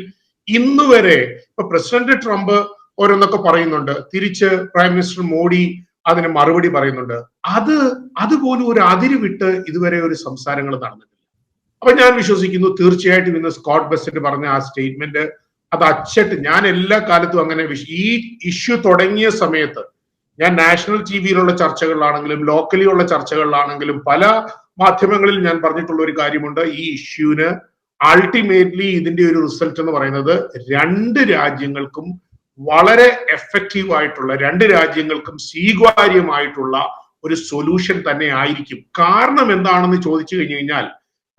ഇന്ന് വരെ ഇപ്പൊ പ്രസിഡന്റ് ട്രംപ് ഓരോന്നൊക്കെ പറയുന്നുണ്ട്, തിരിച്ച് പ്രൈം മിനിസ്റ്റർ മോഡി അതിന് മറുപടി പറയുന്നുണ്ട്. അതുപോലും ഒരു അതിര് വിട്ട് ഇതുവരെ ഒരു സംസാരങ്ങൾ നടന്നിട്ടില്ല. അപ്പൊ ഞാൻ വിശ്വസിക്കുന്നു തീർച്ചയായിട്ടും ഇന്ന് സ്കോട്ട് ബെസന്റ് പറഞ്ഞ ആ സ്റ്റേറ്റ്മെന്റ് അത് അച്ചട്ട്, ഞാൻ എല്ലാ കാലത്തും അങ്ങനെ ഈ ഇഷ്യൂ തുടങ്ങിയ സമയത്ത് ഞാൻ നാഷണൽ ടിവിയിലുള്ള ചർച്ചകളിലാണെങ്കിലും ലോക്കലി ഉള്ള ചർച്ചകളിലാണെങ്കിലും പല മാധ്യമങ്ങളിൽ ഞാൻ പറഞ്ഞിട്ടുള്ള ഒരു കാര്യമുണ്ട്, ഈ ഇഷ്യൂന് അൾട്ടിമേറ്റ്ലി ഇതിന്റെ ഒരു റിസൾട്ട് എന്ന് പറയുന്നത് 2 രാജ്യങ്ങൾക്കും വളരെ എഫക്റ്റീവ് ആയിട്ടുള്ള, 2 രാജ്യങ്ങൾക്കും സ്വീകാര്യമായിട്ടുള്ള ഒരു സൊല്യൂഷൻ തന്നെ ആയിരിക്കും. കാരണം എന്താണെന്ന് ചോദിച്ചു കഴിഞ്ഞു കഴിഞ്ഞാൽ,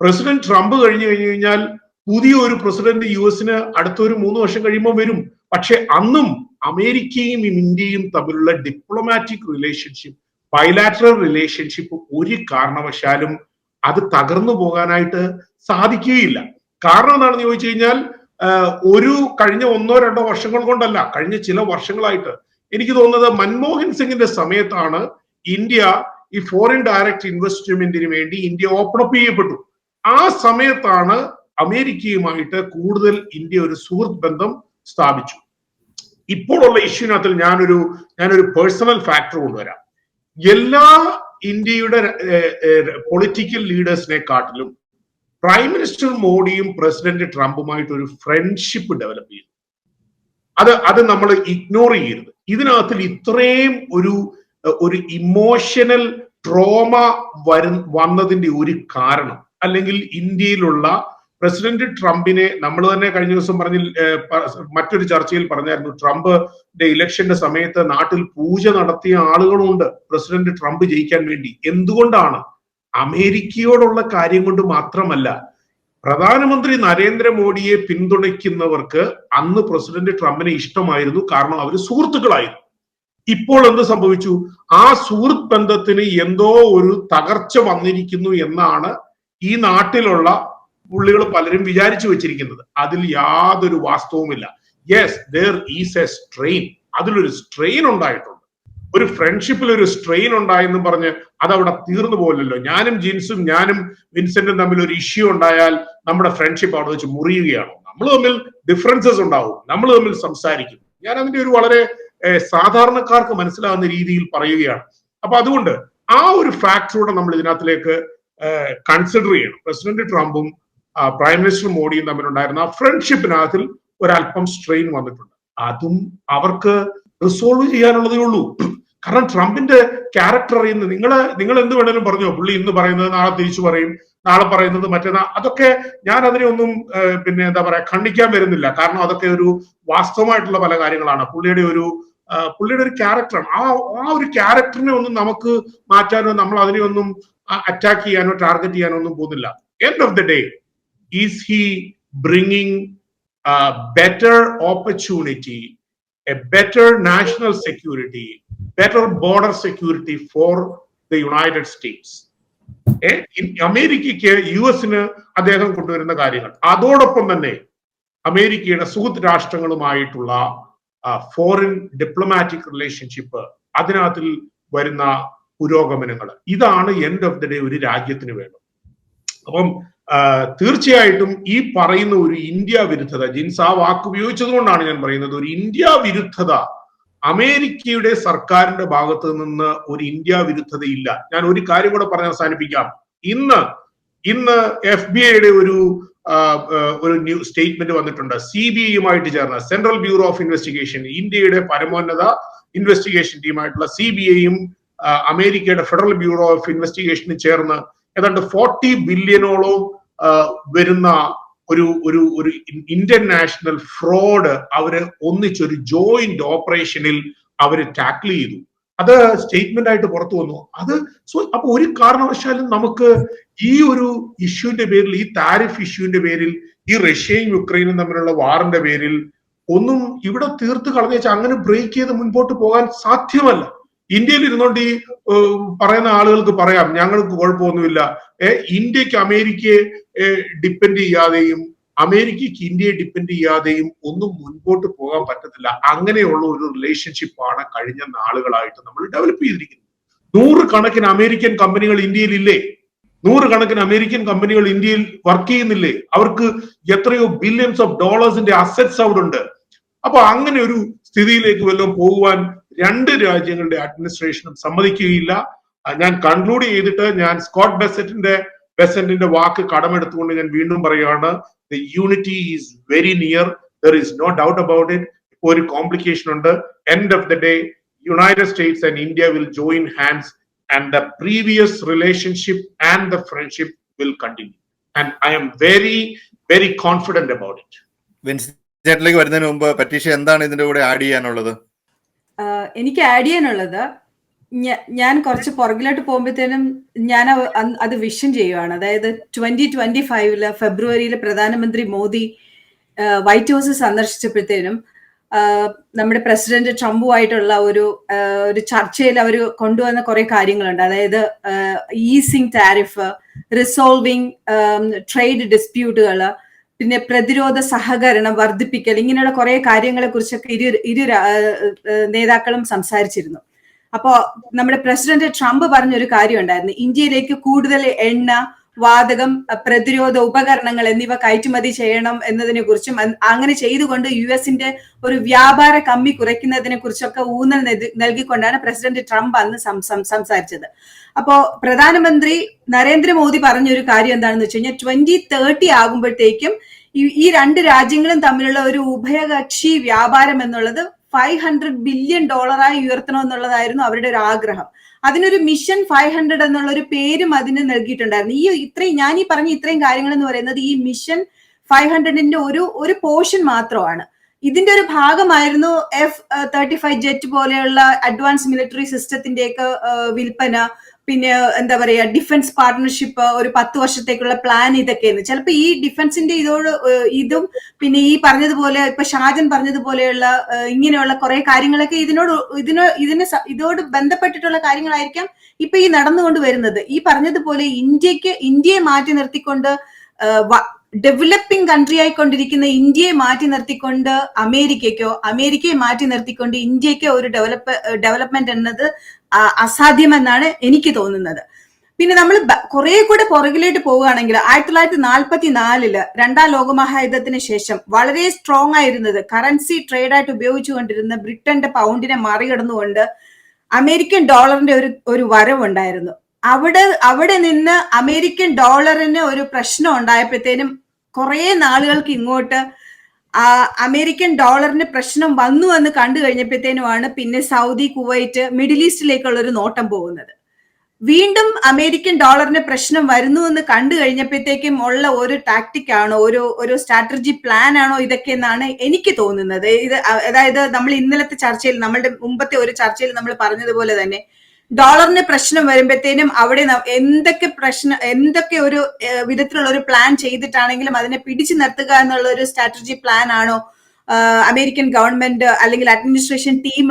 പ്രസിഡന്റ് ട്രംപ് കഴിഞ്ഞു കഴിഞ്ഞാൽ പുതിയ ഒരു പ്രസിഡന്റ് US അടുത്തൊരു 3 വർഷം കഴിയുമ്പോൾ വരും. പക്ഷെ അന്നും അമേരിക്കയും ഇന്ത്യയും തമ്മിലുള്ള ഡിപ്ലോമാറ്റിക് റിലേഷൻഷിപ്പ്, ബൈലാറ്ററൽ റിലേഷൻഷിപ്പ് ഒരു കാരണവശാലും അത് തകർന്നു പോകാനായിട്ട് സാധിക്കുകയില്ല. കാരണം എന്താണെന്ന് ചോദിച്ചു കഴിഞ്ഞാൽ, ഒരു കഴിഞ്ഞ 1-2 വർഷങ്ങൾ കൊണ്ടല്ല, കഴിഞ്ഞ ചില വർഷങ്ങളായിട്ട് എനിക്ക് തോന്നുന്നത് മൻമോഹൻ സിംഗിന്റെ സമയത്താണ് ഇന്ത്യ ഈ ഫോറിൻ ഡയറക്റ്റ് ഇൻവെസ്റ്റ്മെന്റിന് വേണ്ടി ഇന്ത്യ ഓപ്പൺ അപ്പ് ചെയ്യപ്പെട്ടു. ആ സമയത്താണ് അമേരിക്കയുമായിട്ട് കൂടുതൽ ഇന്ത്യ ഒരു സുഹൃത്ത് ബന്ധം സ്ഥാപിച്ചു. ഇപ്പോഴുള്ള ഇഷ്യൂനകത്തിൽ ഞാനൊരു പേഴ്സണൽ ഫാക്ടർ കൊണ്ടുവരാം. എല്ലാ ഇന്ത്യയുടെ പൊളിറ്റിക്കൽ ലീഡേഴ്സിനെ കാട്ടിലും പ്രൈം മിനിസ്റ്റർ മോഡിയും പ്രസിഡന്റ് ട്രംപുമായിട്ട് ഒരു ഫ്രണ്ട്ഷിപ്പ് ഡെവലപ്പ് ചെയ്തു. അത് നമ്മൾ ഇഗ്നോർ ചെയ്യരുത്. ഇതിനകത്തിൽ ഇത്രയും ഒരു ഇമോഷണൽ ട്രോമ വന്നതിന്റെ ഒരു കാരണം, അല്ലെങ്കിൽ ഇന്ത്യയിലുള്ള പ്രസിഡന്റ് ട്രംപിനെ നമ്മൾ തന്നെ കഴിഞ്ഞ ദിവസം മറ്റൊരു ചർച്ചയിൽ പറഞ്ഞായിരുന്നു, ട്രംപിന്റെ ഇലക്ഷന്റെ സമയത്ത് നാട്ടിൽ പൂജ നടത്തിയ ആളുകളുണ്ട് പ്രസിഡന്റ് ട്രംപ് ജയിക്കാൻ വേണ്ടി. എന്തുകൊണ്ടാണ്? അമേരിക്കയോടുള്ള കാര്യം കൊണ്ട് മാത്രമല്ല, പ്രധാനമന്ത്രി നരേന്ദ്രമോദിയെ പിന്തുണയ്ക്കുന്നവർക്ക് അന്ന് പ്രസിഡന്റ് ട്രംപിനെ ഇഷ്ടമായിരുന്നു, കാരണം അവർ സുഹൃത്തുക്കളായിരുന്നു. ഇപ്പോൾ എന്ത് സംഭവിച്ചു? ആ സുഹൃത്ത് ബന്ധത്തിന് എന്തോ ഒരു തകർച്ച വന്നിരിക്കുന്നു എന്നാണ് ഈ നാട്ടിലുള്ള പുള്ളികൾ പലരും വിചാരിച്ചു വെച്ചിരിക്കുന്നത്. അതിൽ യാതൊരു വാസ്തവുമില്ല. Yes, there is a strain. അതിലൊരു സ്ട്രെയിൻ ഉണ്ടായിട്ടുണ്ട്. ഒരു ഫ്രണ്ട്ഷിപ്പിൽ ഒരു സ്ട്രെയിൻ ഉണ്ടായെന്ന് പറഞ്ഞ് അതവിടെ തീർന്നു പോലല്ലോ. ഞാനും വിൻസെന്റും തമ്മിൽ ഒരു ഇഷ്യൂ ഉണ്ടായാൽ നമ്മുടെ ഫ്രണ്ട്ഷിപ്പ് അവിടെ വെച്ച് മുറിയുകയാണോ? നമ്മൾ തമ്മിൽ ഡിഫറൻസസ് ഉണ്ടാവും, നമ്മൾ തമ്മിൽ സംസാരിക്കും. ഞാൻ അതിന്റെ ഒരു വളരെ സാധാരണക്കാർക്ക് മനസ്സിലാവുന്ന രീതിയിൽ പറയുകയാണ്. അപ്പൊ അതുകൊണ്ട് ആ ഒരു ഫാക്ടറൂടെ നമ്മൾ ഇതിനകത്തിലേക്ക് കൺസിഡർ ചെയ്യണം. പ്രസിഡന്റ് ട്രംപും പ്രൈം മിനിസ്റ്റർ മോഡിയും തമ്മിലുണ്ടായിരുന്ന ആ ഫ്രണ്ട്ഷിപ്പിനകത്തിൽ ഒരല്പം സ്ട്രെയിൻ വന്നിട്ടുണ്ട്. അതും അവർക്ക് റിസോൾവ് ചെയ്യാനുള്ളതേ ഉള്ളൂ. കാരണം ക്യാരക്ടർ അറിയുന്നത്. നിങ്ങൾ എന്ത് വേണേലും പറഞ്ഞോ, പുള്ളി ഇന്ന് പറയുന്നത് നാളെ തിരിച്ചു പറയും, നാളെ പറയുന്നത് മറ്റന്നാൾ. അതൊക്കെ ഞാൻ അതിനെ ഒന്നും പിന്നെ എന്താ പറയാ ഖണ്ഡിക്കാൻ വരുന്നില്ല. കാരണം അതൊക്കെ ഒരു വാസ്തവമായിട്ടുള്ള പല കാര്യങ്ങളാണ്. പുള്ളിയുടെ ഒരു ക്യാരക്ടറാണ്. ആ ഒരു ക്യാരക്ടറിനെ ഒന്നും നമുക്ക് മാറ്റാനോ നമ്മൾ അതിനെ ഒന്നും അറ്റാക്ക് ചെയ്യാനോ ടാർഗറ്റ് ചെയ്യാനോ ഒന്നും പോകുന്നില്ല. End of the day is he bringing better opportunity, a better national security, better border security for the United States. അമേരിക്കയ്ക്ക് US-ന് അദ്ദേഹം കൊണ്ടുവരുന്ന കാര്യങ്ങൾ, അതോടൊപ്പം തന്നെ അമേരിക്കയുടെ സുഹൃത്ത് രാഷ്ട്രങ്ങളുമായിട്ടുള്ള ഫോറിൻ ഡിപ്ലോമാറ്റിക് റിലേഷൻഷിപ്പ്, അതിനകത്തിൽ വരുന്ന പുരോഗമനങ്ങൾ, ഇതാണ് എൻഡ് ഓഫ് ദി ഡേ ഒരു രാജ്യത്തിന് വേണം. അപ്പം തീർച്ചയായിട്ടും ഈ പറയുന്ന ഒരു ഇന്ത്യ വിരുദ്ധത, ജിൻസ് ആ വാക്ക് ഉപയോഗിച്ചത് കൊണ്ടാണ് ഞാൻ പറയുന്നത്, ഒരു ഇന്ത്യ വിരുദ്ധത അമേരിക്കയുടെ സർക്കാരിന്റെ ഭാഗത്ത് നിന്ന് ഒരു ഇന്ത്യ വിരുദ്ധത ഇല്ല. ഞാൻ ഒരു കാര്യം കൂടെ പറഞ്ഞ് അവസാനിപ്പിക്കാം. ഇന്ന് FBI-യുടെ ഒരു സ്റ്റേറ്റ്മെന്റ് വന്നിട്ടുണ്ട്. CBI-യുമായിട്ട് ചേർന്ന്, സെൻട്രൽ ബ്യൂറോ ഓഫ് ഇൻവെസ്റ്റിഗേഷൻ, ഇന്ത്യയുടെ പരമോന്നത ഇൻവെസ്റ്റിഗേഷൻ ടീമായിട്ടുള്ള CBI-യും അമേരിക്കയുടെ ഫെഡറൽ ബ്യൂറോ ഓഫ് ഇൻവെസ്റ്റിഗേഷനും ചേർന്ന് ഏതാണ്ട് 40 ബില്യണോളം വരുന്ന ഒരു ഇന്റർനാഷണൽ ഫ്രോഡ് അവര് ഒന്നിച്ചൊരു ജോയിന്റ് ഓപ്പറേഷനിൽ അവര് ടാക്കിൾ ചെയ്തു. അത് സ്റ്റേറ്റ്മെന്റ് ആയിട്ട് പുറത്തു വന്നു. അപ്പൊ ഒരു കാരണവശാലും നമുക്ക് ഈ ഒരു ഇഷ്യൂവിന്റെ പേരിൽ, ഈ താരിഫ് ഇഷ്യൂവിന്റെ പേരിൽ, ഈ റഷ്യയും യുക്രൈനും തമ്മിലുള്ള വാറിന്റെ പേരിൽ ഒന്നും ഇവിടെ തീർത്ത് കളഞ്ഞേച്ചാൽ അങ്ങനെ ബ്രേക്ക് ചെയ്ത് മുൻപോട്ട് പോകാൻ സാധ്യമല്ല. ഇന്ത്യയിൽ ഇരുന്നുകൊണ്ട് ഈ പറയുന്ന ആളുകൾക്ക് പറയാം ഞങ്ങൾക്ക് കുഴപ്പമൊന്നുമില്ല. ഇന്ത്യക്ക് അമേരിക്കയെ ഡിപ്പെൻഡ് ചെയ്യാതെയും അമേരിക്കയ്ക്ക് ഇന്ത്യയെ ഡിപ്പെൻഡ് ചെയ്യാതെയും ഒന്നും മുൻപോട്ട് പോകാൻ പറ്റത്തില്ല. അങ്ങനെയുള്ള ഒരു റിലേഷൻഷിപ്പാണ് കഴിഞ്ഞ നാളുകളായിട്ട് നമ്മൾ ഡെവലപ്പ് ചെയ്തിരിക്കുന്നത്. 100 കണക്കിന് അമേരിക്കൻ കമ്പനികൾ ഇന്ത്യയിൽ ഇല്ലേ? 100 കണക്കിന് അമേരിക്കൻ കമ്പനികൾ ഇന്ത്യയിൽ വർക്ക് ചെയ്യുന്നില്ലേ? അവർക്ക് എത്രയോ ബില്യൺസ് ഓഫ് ഡോളേഴ്സിന്റെ അസറ്റ്സ് അവിടെ ഉണ്ട്. അപ്പൊ അങ്ങനെ ഒരു സ്ഥിതിയിലേക്ക് വല്ലതും പോകുവാൻ രണ്ട് രാജ്യങ്ങളുടെ അഡ്മിനിസ്ട്രേഷനും സമ്മതിക്കുകയില്ല. ഞാൻ കൺക്ലൂഡ് ചെയ്തിട്ട് ഞാൻ സ്കോട്ട് ബെസന്റിന്റെ വാക്ക് കടമെടുത്തുകൊണ്ട് ഞാൻ വീണ്ടും പറയുകയാണ്, the unity is very near, there is no doubt about it. ഒരു കോംപ്ലിക്കേഷൻ ഉണ്ട്. End of the day United States and India will join hands and the previous relationship and the friendship will continue and I am very very confident about it. ചേട്ടനിലേക്ക് വരുന്നതിന് മുമ്പ് പറ്റീഷ എന്താണ് ഇതിന്റെ കൂടെ add ചെയ്യാനുള്ളത്? എനിക്ക് ആഡ് ചെയ്യാനുള്ളത്, ഞാൻ കുറച്ച് പുറകിലോട്ട് പോകുമ്പോഴത്തേനും ഞാൻ അത് വിഷൻ ചെയ്യുവാണ്. അതായത് 2025 ഫെബ്രുവരിയിൽ പ്രധാനമന്ത്രി മോദി വൈറ്റ് ഹൗസ് സന്ദർശിച്ചപ്പോഴത്തേനും നമ്മുടെ പ്രസിഡന്റ് ട്രംപുമായിട്ടുള്ള ഒരു ചർച്ചയിൽ അവർ കൊണ്ടുവന്ന കുറെ കാര്യങ്ങളുണ്ട്. അതായത് ഈസിങ് താരിഫ്, റിസോൾവിങ് ട്രേഡ് ഡിസ്പ്യൂട്ടുകൾ, പിന്നെ പ്രതിരോധ സഹകരണം വർദ്ധിപ്പിക്കൽ, ഇങ്ങനെയുള്ള കുറെ കാര്യങ്ങളെ കുറിച്ചൊക്കെ ഇരു നേതാക്കളും സംസാരിച്ചിരുന്നു. അപ്പോ നമ്മുടെ പ്രസിഡന്റ് ട്രംപ് പറഞ്ഞൊരു കാര്യം ഉണ്ടായിരുന്നു, ഇന്ത്യയിലേക്ക് കൂടുതൽ എണ്ണ, വാതകം, പ്രതിരോധ ഉപകരണങ്ങൾ എന്നിവ കയറ്റുമതി ചെയ്യണം എന്നതിനെ കുറിച്ചും, അങ്ങനെ ചെയ്തുകൊണ്ട് US-ന്റെ ഒരു വ്യാപാര കമ്മി കുറയ്ക്കുന്നതിനെ കുറിച്ചൊക്കെ ഊന്നൽ നൽകിക്കൊണ്ടാണ് പ്രസിഡന്റ് ട്രംപ് അന്ന് സംസാരിച്ചത്. അപ്പോ പ്രധാനമന്ത്രി നരേന്ദ്രമോദി പറഞ്ഞൊരു കാര്യം എന്താണെന്ന് വെച്ച് കഴിഞ്ഞാൽ 2030 ആകുമ്പോഴത്തേക്കും ഈ രണ്ട് രാജ്യങ്ങളും തമ്മിലുള്ള ഒരു ഉഭയകക്ഷി വ്യാപാരം എന്നുള്ളത് $500 ബില്യൺ ഉയർത്തണമെന്നുള്ളതായിരുന്നു അവരുടെ ഒരു ആഗ്രഹം. അതിനൊരു മിഷൻ 500 എന്നുള്ള ഒരു പേരും അതിന് നൽകിയിട്ടുണ്ടായിരുന്നു. ഞാൻ ഈ പറഞ്ഞ ഇത്രയും കാര്യങ്ങൾ എന്ന് പറയുന്നത് ഈ മിഷൻ 500ന്റെ ഒരു പോർഷൻ മാത്രമാണ്. ഇതിന്റെ ഒരു ഭാഗമായിരുന്നു F-35 ജെറ്റ് പോലെയുള്ള അഡ്വാൻസ് മിലിറ്ററി സിസ്റ്റത്തിന്റെയൊക്കെ വിൽപ്പന, പിന്നെ എന്താ പറയാ ഡിഫൻസ് പാർട്ട്ണർഷിപ്പ്, ഒരു 10 വർഷത്തേക്കുള്ള പ്ലാൻ, ഇതൊക്കെയാണ്. ചിലപ്പോൾ ഈ ഡിഫൻസിന്റെ ഇതും പിന്നെ ഈ പറഞ്ഞതുപോലെ ഇപ്പൊ ഷാജൻ പറഞ്ഞതുപോലെയുള്ള ഇങ്ങനെയുള്ള കുറെ കാര്യങ്ങളൊക്കെ ഇതോട് ബന്ധപ്പെട്ടിട്ടുള്ള കാര്യങ്ങളായിരിക്കാം ഇപ്പൊ ഈ നടന്നുകൊണ്ട് വരുന്നത്. ഈ പറഞ്ഞതുപോലെ ഇന്ത്യയെ മാറ്റി നിർത്തിക്കൊണ്ട് ഡെവലപ്പിംഗ് കൺട്രി ആയിക്കൊണ്ടിരിക്കുന്ന ഇന്ത്യയെ മാറ്റി നിർത്തിക്കൊണ്ട് അമേരിക്കയെ മാറ്റി നിർത്തിക്കൊണ്ട് ഇന്ത്യക്ക് ഒരു ഡെവലപ്മെന്റ് എന്നത് അസാധ്യമെന്നാണ് എനിക്ക് തോന്നുന്നത്. പിന്നെ നമ്മൾ കുറെ കൂടെ പുറകിലേക്ക് പോവുകയാണെങ്കിൽ 1944 രണ്ടാം ലോകമഹായുദ്ധത്തിന് ശേഷം വളരെ സ്ട്രോങ് ആയിരുന്നത്, കറൻസി ട്രേഡായിട്ട് ഉപയോഗിച്ചുകൊണ്ടിരുന്ന ബ്രിട്ടന്റെ പൗണ്ടിനെ മറികടന്നുകൊണ്ട് അമേരിക്കൻ ഡോളറിന്റെ ഒരു വരവുണ്ടായിരുന്നു. അവിടെ നിന്ന് അമേരിക്കൻ ഡോളറിന് ഒരു പ്രശ്നം ഉണ്ടായപ്പോഴത്തേനും കുറെ നാളുകൾക്ക് ഇങ്ങോട്ട് അമേരിക്കൻ ഡോളറിന് പ്രശ്നം വന്നു എന്ന് കണ്ടു കഴിഞ്ഞപ്പോഴത്തേനുമാണ് പിന്നെ സൗദി, കുവൈറ്റ്, മിഡിൽ ഈസ്റ്റിലേക്കുള്ള ഒരു നോട്ടം പോകുന്നത്. വീണ്ടും അമേരിക്കൻ ഡോളറിന് പ്രശ്നം വരുന്നു എന്ന് കണ്ടു കഴിഞ്ഞപ്പോഴത്തേക്കും ഉള്ള ഒരു ടാക്ടിക് ആണോ, ഒരു സ്ട്രാറ്റജി പ്ലാൻ ആണോ ഇതൊക്കെ എന്നാണ് എനിക്ക് തോന്നുന്നത്. ഇത് അതായത് നമ്മൾ ഇന്നലത്തെ ചർച്ചയിൽ, നമ്മളുടെ മുമ്പത്തെ ഒരു ചർച്ചയിൽ നമ്മൾ പറഞ്ഞതുപോലെ തന്നെ ഡോളറിന് പ്രശ്നം വരുമ്പോഴത്തേനും അവിടെ എന്തൊക്കെ ഒരു വിധത്തിലുള്ള ഒരു പ്ലാൻ ചെയ്തിട്ടാണെങ്കിലും അതിനെ പിടിച്ചു നിർത്തുക എന്നുള്ള ഒരു സ്ട്രാറ്റജി പ്ലാൻ ആണോ അമേരിക്കൻ ഗവൺമെന്റ് അല്ലെങ്കിൽ അഡ്മിനിസ്ട്രേഷൻ ടീം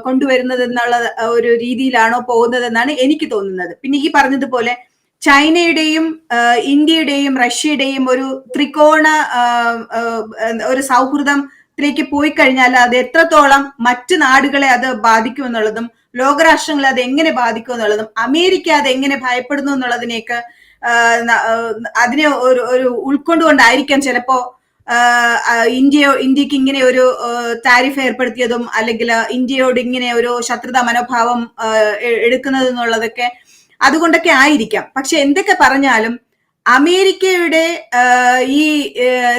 കൊണ്ടുവരുന്നത് എന്നുള്ള ഒരു രീതിയിലാണോ പോകുന്നതെന്നാണ് എനിക്ക് തോന്നുന്നത്. പിന്നെ ഈ പറഞ്ഞതുപോലെ ചൈനയുടെയും ഇന്ത്യയുടെയും റഷ്യയുടെയും ഒരു ത്രികോണ ഒരു സൗഹൃദത്തിലേക്ക് പോയി കഴിഞ്ഞാൽ അത് എത്രത്തോളം മറ്റു നാടുകളെ അത് ബാധിക്കും എന്നുള്ളതും ലോകരാഷ്ട്രങ്ങളെ അത് എങ്ങനെ ബാധിക്കും എന്നുള്ളതും അമേരിക്ക അത് എങ്ങനെ ഭയപ്പെടുന്നു എന്നുള്ളതിനേക്ക് അതിനെ ഒരു ഉൾക്കൊണ്ടുകൊണ്ടായിരിക്കാം ചിലപ്പോ ഇന്ത്യക്ക് ഇങ്ങനെ ഒരു താരിഫ് ഏർപ്പെടുത്തിയതും അല്ലെങ്കിൽ ഇന്ത്യയോട് ഇങ്ങനെ ഒരു ശത്രുതാ മനോഭാവം എടുക്കുന്നത് എന്നുള്ളതൊക്കെ അതുകൊണ്ടൊക്കെ ആയിരിക്കാം. പക്ഷെ എന്തൊക്കെ പറഞ്ഞാലും അമേരിക്കയുടെ ഈ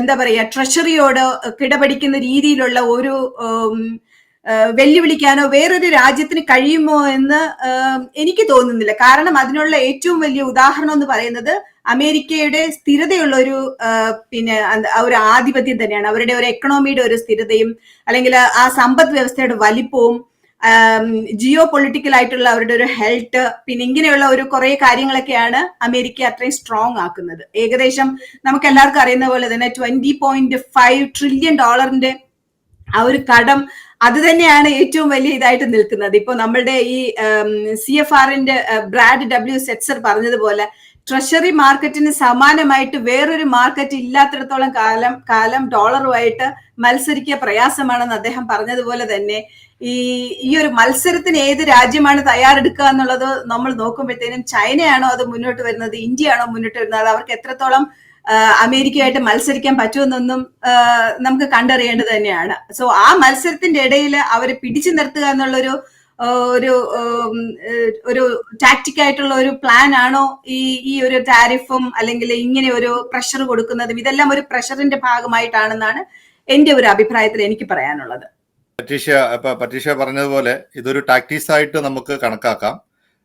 എന്താ പറയാ ട്രഷറിയോട് കിടപിടിക്കുന്ന രീതിയിലുള്ള ഒരു വെല്ലുവിളിക്കാനോ വേറൊരു രാജ്യത്തിന് കഴിയുമോ എന്ന് എനിക്ക് തോന്നുന്നില്ല. കാരണം അതിനുള്ള ഏറ്റവും വലിയ ഉദാഹരണം എന്ന് പറയുന്നത് അമേരിക്കയുടെ സ്ഥിരതയുള്ള ഒരു പിന്നെ ഒരു ആധിപത്യം തന്നെയാണ്. അവരുടെ ഒരു എക്കണോമിയുടെ ഒരു സ്ഥിരതയും അല്ലെങ്കിൽ ആ സമ്പദ് വ്യവസ്ഥയുടെ വലിപ്പവും ജിയോ പൊളിറ്റിക്കൽ ആയിട്ടുള്ള അവരുടെ ഒരു ഹെൽത്ത്, പിന്നെ ഇങ്ങനെയുള്ള ഒരു കുറെ കാര്യങ്ങളൊക്കെയാണ് അമേരിക്ക അത്രയും സ്ട്രോങ് ആക്കുന്നത്. ഏകദേശം നമുക്ക് എല്ലാവർക്കും അറിയുന്ന പോലെ തന്നെ $20.5 ട്രില്യൺ ആ ഒരു കടം അത് തന്നെയാണ് ഏറ്റവും വലിയ ഇതായിട്ട് നിൽക്കുന്നത്. ഇപ്പൊ നമ്മളുടെ ഈ CFRന്റെ ബ്രാഡ് W സെറ്റ്സർ പറഞ്ഞതുപോലെ ട്രഷറി മാർക്കറ്റിന് സമാനമായിട്ട് വേറൊരു മാർക്കറ്റ് ഇല്ലാത്തിടത്തോളം കാലം ഡോളറുമായിട്ട് മത്സരിക്കുക പ്രയാസമാണെന്ന് അദ്ദേഹം പറഞ്ഞതുപോലെ തന്നെ ഈ ഒരു മത്സരത്തിന് ഏത് രാജ്യമാണ് തയ്യാറെടുക്കുക എന്നുള്ളത് നമ്മൾ നോക്കുമ്പോഴത്തേനും ചൈനയാണോ അത് മുന്നോട്ട് വരുന്നത്, ഇന്ത്യയാണോ മുന്നോട്ട് വരുന്നത്, അത് അവർക്ക് എത്രത്തോളം അമേരിക്കയായിട്ട് മത്സരിക്കാൻ പറ്റുമെന്നൊന്നും നമുക്ക് കണ്ടറിയേണ്ടത് തന്നെയാണ്. സോ ആ മത്സരത്തിന്റെ ഇടയിൽ അവരെ പിടിച്ചു നിർത്തുക എന്നുള്ളൊരു ഒരു ടാക്ടിക് ആയിട്ടുള്ള ഒരു പ്ലാൻ ആണോ ഈ ഒരു ടാരിഫും അല്ലെങ്കിൽ ഇങ്ങനെ ഒരു പ്രഷർ കൊടുക്കുന്നതും ഇതെല്ലാം ഒരു പ്രഷറിന്റെ ഭാഗമായിട്ടാണെന്നാണ് എന്റെ ഒരു അഭിപ്രായത്തിൽ എനിക്ക് പറയാനുള്ളത്. പട്രീഷ്യ പറഞ്ഞതുപോലെ ഇതൊരു ടാക്ടീസ് ആയിട്ട് നമുക്ക് കണക്കാക്കാം.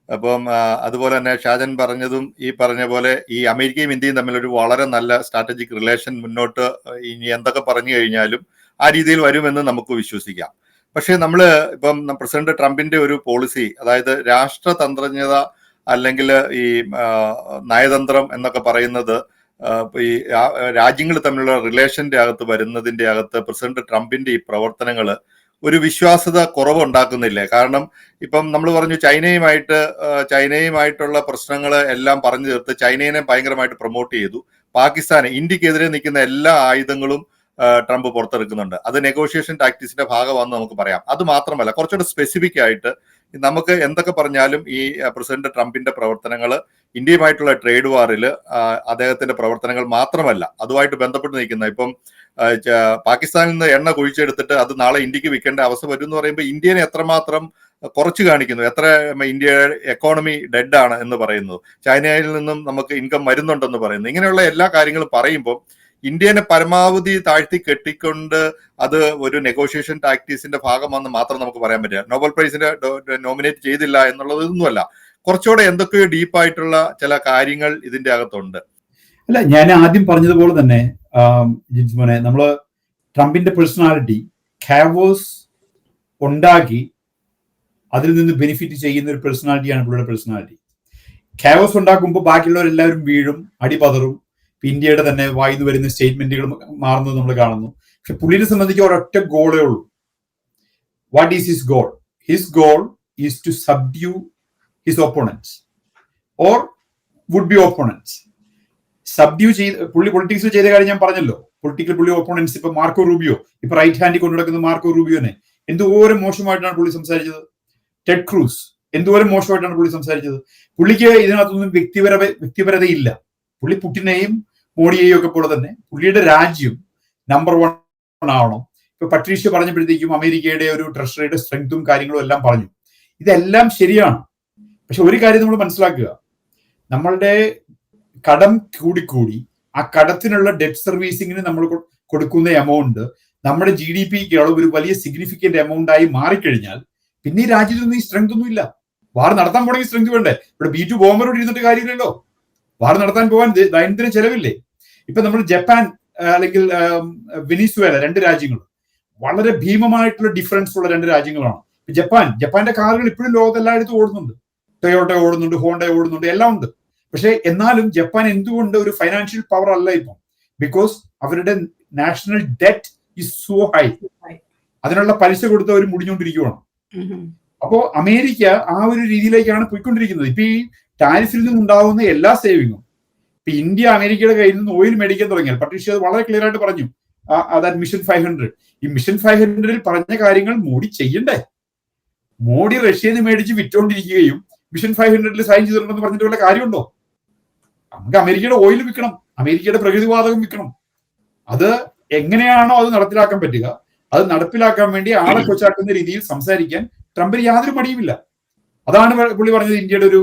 അപ്പം അതുപോലെ തന്നെ ഷാജൻ പറഞ്ഞതും ഈ പറഞ്ഞ പോലെ ഈ അമേരിക്കയും ഇന്ത്യയും തമ്മിലൊരു വളരെ നല്ല സ്ട്രാറ്റജിക് റിലേഷൻ മുന്നോട്ട് ഇനി എന്തൊക്കെ പറഞ്ഞു കഴിഞ്ഞാലും ആ രീതിയിൽ വരുമെന്ന് നമുക്ക് വിശ്വസിക്കാം. പക്ഷേ നമ്മൾ ഇപ്പം പ്രസിഡന്റ് ട്രംപിന്റെ ഒരു പോളിസി, അതായത് രാഷ്ട്രതന്ത്രജ്ഞത അല്ലെങ്കിൽ ഈ നയതന്ത്രം എന്നൊക്കെ പറയുന്നത് ഈ രാജ്യങ്ങൾ തമ്മിലുള്ള റിലേഷന്റെ അകത്ത് വരുന്നതിന്റെ അകത്ത് പ്രസിഡന്റ് ട്രംപിന്റെ ഈ പ്രവർത്തനങ്ങൾ ഒരു വിശ്വാസ്യത കുറവ് ഉണ്ടാക്കുന്നില്ലേ? കാരണം ഇപ്പം നമ്മൾ പറഞ്ഞു ചൈനയുമായിട്ടുള്ള പ്രശ്നങ്ങൾ എല്ലാം പറഞ്ഞു തീർത്ത് ചൈനയെ ഭയങ്കരമായിട്ട് പ്രൊമോട്ട് ചെയ്തു. പാകിസ്ഥാന്, ഇന്ത്യക്കെതിരെ നിൽക്കുന്ന എല്ലാ ആയുധങ്ങളും ട്രംപ് പുറത്തെടുക്കുന്നുണ്ട്. അത് നെഗോഷിയേഷൻ ടാക്ടിക്സിന്റെ ഭാഗമാണെന്ന് നമുക്ക് പറയാം. അത് മാത്രമല്ല, കുറച്ചുകൂടെ സ്പെസിഫിക് ആയിട്ട് നമുക്ക് എന്തൊക്കെ പറഞ്ഞാലും ഈ പ്രസിഡന്റ് ട്രംപിന്റെ പ്രവർത്തനങ്ങൾ ഇന്ത്യയുമായിട്ടുള്ള ട്രേഡ് വാറിൽ അദ്ദേഹത്തിന്റെ പ്രവർത്തനങ്ങൾ മാത്രമല്ല അതുമായിട്ട് ബന്ധപ്പെട്ട് നിൽക്കുന്ന, ഇപ്പം പാകിസ്ഥാനിൽ നിന്ന് എണ്ണ കുഴിച്ചെടുത്തിട്ട് അത് നാളെ ഇന്ത്യക്ക് വിൽക്കേണ്ട അവസ്ഥ വരും എന്ന് പറയുമ്പോൾ ഇന്ത്യനെ എത്രമാത്രം കുറച്ച് കാണിക്കുന്നു, എത്ര ഇന്ത്യയുടെ എക്കോണമി ഡെഡ് ആണ് എന്ന് പറയുന്നു, ചൈനയിൽ നിന്നും നമുക്ക് ഇൻകം വരുന്നുണ്ടെന്ന് പറയുന്നു. ഇങ്ങനെയുള്ള എല്ലാ കാര്യങ്ങളും പറയുമ്പോൾ ഇന്ത്യനെ പരമാവധി താഴ്ത്തി കെട്ടിക്കൊണ്ട് അത് ഒരു നെഗോഷിയേഷൻ ടാക്ടീസിന്റെ ഭാഗമാണെന്ന് മാത്രം നമുക്ക് പറയാൻ പറ്റില്ല. നോബൽ പ്രൈസിനെ നോമിനേറ്റ് ചെയ്തില്ല എന്നുള്ളതൊന്നുമല്ല, കുറച്ചുകൂടെ എന്തൊക്കെയോ ഡീപ്പായിട്ടുള്ള ചില കാര്യങ്ങൾ ഇതിന്റെ അകത്തുണ്ട്. അല്ല, ഞാൻ ആദ്യം പറഞ്ഞതുപോലെ തന്നെ ജിൻസ് മോനെ, നമ്മള് ട്രംപിന്റെ പേഴ്സണാലിറ്റി ഖാവോസ് ഉണ്ടാക്കി അതിൽ നിന്ന് ബെനിഫിറ്റ് ചെയ്യുന്ന ഒരു പേഴ്സണാലിറ്റിയാണ് പുള്ളിയുടെ പേഴ്സണാലിറ്റി. ഖാവോസ് ഉണ്ടാക്കുമ്പോൾ ബാക്കിയുള്ളവരെല്ലാവരും വീഴും, അടിപതറും, ഇന്ത്യയുടെ തന്നെ വായിന്ന് വരുന്ന സ്റ്റേറ്റ്മെന്റുകൾ മാറുന്നത് നമ്മൾ കാണുന്നു. പക്ഷെ പുള്ളിയെ സംബന്ധിച്ച് ഒരൊറ്റ ഗോളേ ഉള്ളൂ. What is his goal? His goal is to subdue his opponents or would be opponents. Subdue ചെയ്ത് പുള്ളി പൊളിറ്റിക്സ് ചെയ്ത കാര്യം ഞാൻ പറഞ്ഞല്ലോ. പൊളിറ്റിക്കൽ പുള്ളി ഓപ്പോണൻസ്, ഇപ്പൊ മാർക്കോ റൂബിയോ, ഇപ്പൊ റൈറ്റ് ഹാൻഡിൽ കൊണ്ടു നടക്കുന്ന മാർക്കോ റൂബിയോനെ എന്തോരം മോശമായിട്ടാണ് പുള്ളി സംസാരിച്ചത്. ടെഡ് ക്രൂസ് എന്തോരം മോശമായിട്ടാണ് പുള്ളി സംസാരിച്ചത്. പുള്ളിക്ക് ഇതിനകത്തൊന്നും വ്യക്തിപരതയില്ല. പുള്ളി പുടിനെയും മോഡിയെയും ഒക്കെ പോലെ തന്നെ പുള്ളിയുടെ രാജ്യം നമ്പർ 1 ആവണം. ഇപ്പൊ പട്രീഷ്യ പറഞ്ഞപ്പോഴത്തേക്കും അമേരിക്കയുടെ ഒരു ട്രഷറിയുടെ സ്ട്രെങ്തും കാര്യങ്ങളും എല്ലാം പറഞ്ഞു. ഇതെല്ലാം ശരിയാണ്. പക്ഷെ ഒരു കാര്യം നമ്മൾ മനസ്സിലാക്കുക, നമ്മളുടെ കടം കൂടിക്കൂടി ആ കടത്തിനുള്ള ഡെറ്റ് സർവീസിങ്ങിന് നമ്മൾ കൊടുക്കുന്ന എമൗണ്ട് നമ്മുടെ GDP ഒരു വലിയ സിഗ്നിഫിക്കന്റ് എമൗണ്ട് ആയി മാറിക്കഴിഞ്ഞാൽ പിന്നെ ഈ രാജ്യത്തൊന്നും ഈ സ്ട്രെങ്ത് ഒന്നും ഇല്ല. വാർ നടത്താൻ പോണെങ്കിൽ സ്ട്രെങ്ത് വേണ്ടേ? ഇവിടെ B2 ബോംബറോട് ഇരുന്നിട്ട് കാര്യമില്ലല്ലോ. വാർ നടത്താൻ പോകാൻ ദൈനംദിന ചെലവില്ലേ? ഇപ്പൊ നമ്മൾ ജപ്പാൻ അല്ലെങ്കിൽ വെനിസ്വേല, 2 രാജ്യങ്ങളും വളരെ ഭീമമായിട്ടുള്ള ഡിഫറൻസ് ഉള്ള 2 രാജ്യങ്ങളാണ്. ജപ്പാന്റെ കാറുകൾ ഇപ്പോഴും ലോകത്ത് എല്ലായിടത്തും ഓടുന്നുണ്ട്. ടൊയോട്ട ഓടുന്നുണ്ട്, ഹോണ്ട ഓടുന്നുണ്ട്, എല്ലാം ഉണ്ട്. പക്ഷെ എന്നാലും ജപ്പാൻ എന്തുകൊണ്ട് ഒരു ഫൈനാൻഷ്യൽ പവർ അല്ല ഇപ്പം? ബിക്കോസ് അവരുടെ national debt is so high. അതിനുള്ള പലിശ കൊടുത്ത് അവർ മുടിഞ്ഞുകൊണ്ടിരിക്കുകയാണ്. അപ്പോ അമേരിക്ക ആ ഒരു രീതിയിലേക്കാണ് പോയിക്കൊണ്ടിരിക്കുന്നത്. ഇപ്പൊ ഈ ടാരിഫിൽ നിന്നുണ്ടാകുന്ന എല്ലാ സേവിങ്ങും ഇപ്പൊ ഇന്ത്യ അമേരിക്കയുടെ കയ്യിൽ നിന്ന് ഓയിൽ മേടിക്കാൻ തുടങ്ങിയാൽ, പട്രീഷ്യ അത് വളരെ ക്ലിയർ ആയിട്ട് പറഞ്ഞു, അതായത് മിഷൻ 500. ഈ മിഷൻ 500ൽ പറഞ്ഞ കാര്യങ്ങൾ മോഡി ചെയ്യണ്ടേ? മോഡി റഷ്യയിൽ നിന്ന് മേടിച്ച് വിറ്റോണ്ടിരിക്കുകയും മിഷൻ 500ൽ സൈൻ ചെയ്തിട്ടുണ്ടെന്ന് പറഞ്ഞിട്ട് വല്ല കാര്യമുണ്ടോ? നമുക്ക് അമേരിക്കയുടെ ഓയിൽ വിൽക്കണം, അമേരിക്കയുടെ പ്രകൃതിവാതകം വിൽക്കണം. അത് എങ്ങനെയാണോ അത് നടപ്പിലാക്കാൻ പറ്റുക, അത് നടപ്പിലാക്കാൻ വേണ്ടി ആളെ കൊച്ചാക്കുന്ന രീതിയിൽ സംസാരിക്കാൻ ട്രംപിന് യാതൊരു മടിയുമില്ല. അതാണ് പുള്ളി പറഞ്ഞത് ഇന്ത്യയുടെ ഒരു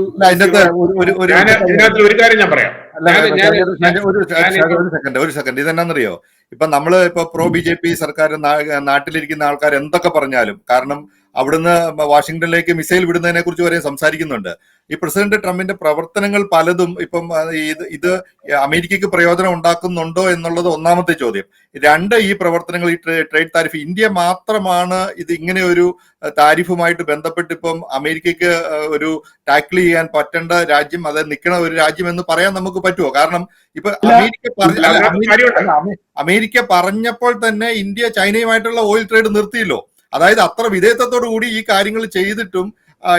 കാര്യം ഞാൻ പറയാം. ഒരു സെക്കൻഡ് ഇതെന്നാന്നറിയോ? ഇപ്പൊ നമ്മള് ഇപ്പൊ പ്രോ BJP സർക്കാർ നാട്ടിലിരിക്കുന്ന ആൾക്കാർ എന്തൊക്കെ പറഞ്ഞാലും, കാരണം അവിടുന്ന് വാഷിംഗ്ടണിലേക്ക് മിസൈൽ വിടുന്നതിനെ കുറിച്ച് വരെ സംസാരിക്കുന്നുണ്ട്. ഈ പ്രസിഡന്റ് ട്രംപിന്റെ പ്രവർത്തനങ്ങൾ പലതും ഇപ്പം ഇത് അമേരിക്കയ്ക്ക് പ്രയോജനം ഉണ്ടാക്കുന്നുണ്ടോ എന്നുള്ളത് ഒന്നാമത്തെ ചോദ്യം. 2, ഈ പ്രവർത്തനങ്ങൾ, ഈ ട്രേഡ് താരിഫ്, ഇന്ത്യ മാത്രമാണ് ഇത് ഇങ്ങനെ ഒരു താരിഫുമായിട്ട് ബന്ധപ്പെട്ട് ഇപ്പം അമേരിക്കയ്ക്ക് ഒരു ടാക്കിൾ ചെയ്യാൻ പറ്റേണ്ട രാജ്യം, അത് നിൽക്കുന്ന ഒരു രാജ്യം എന്ന് പറയാൻ നമുക്ക് പറ്റുമോ? കാരണം ഇപ്പൊ അമേരിക്ക പറഞ്ഞപ്പോൾ തന്നെ ഇന്ത്യ ചൈനയുമായിട്ടുള്ള ഓയിൽ ട്രേഡ് നിർത്തിയല്ലോ. അതായത് അത്ര വിധേയത്വത്തോടു കൂടി ഈ കാര്യങ്ങൾ ചെയ്തിട്ടും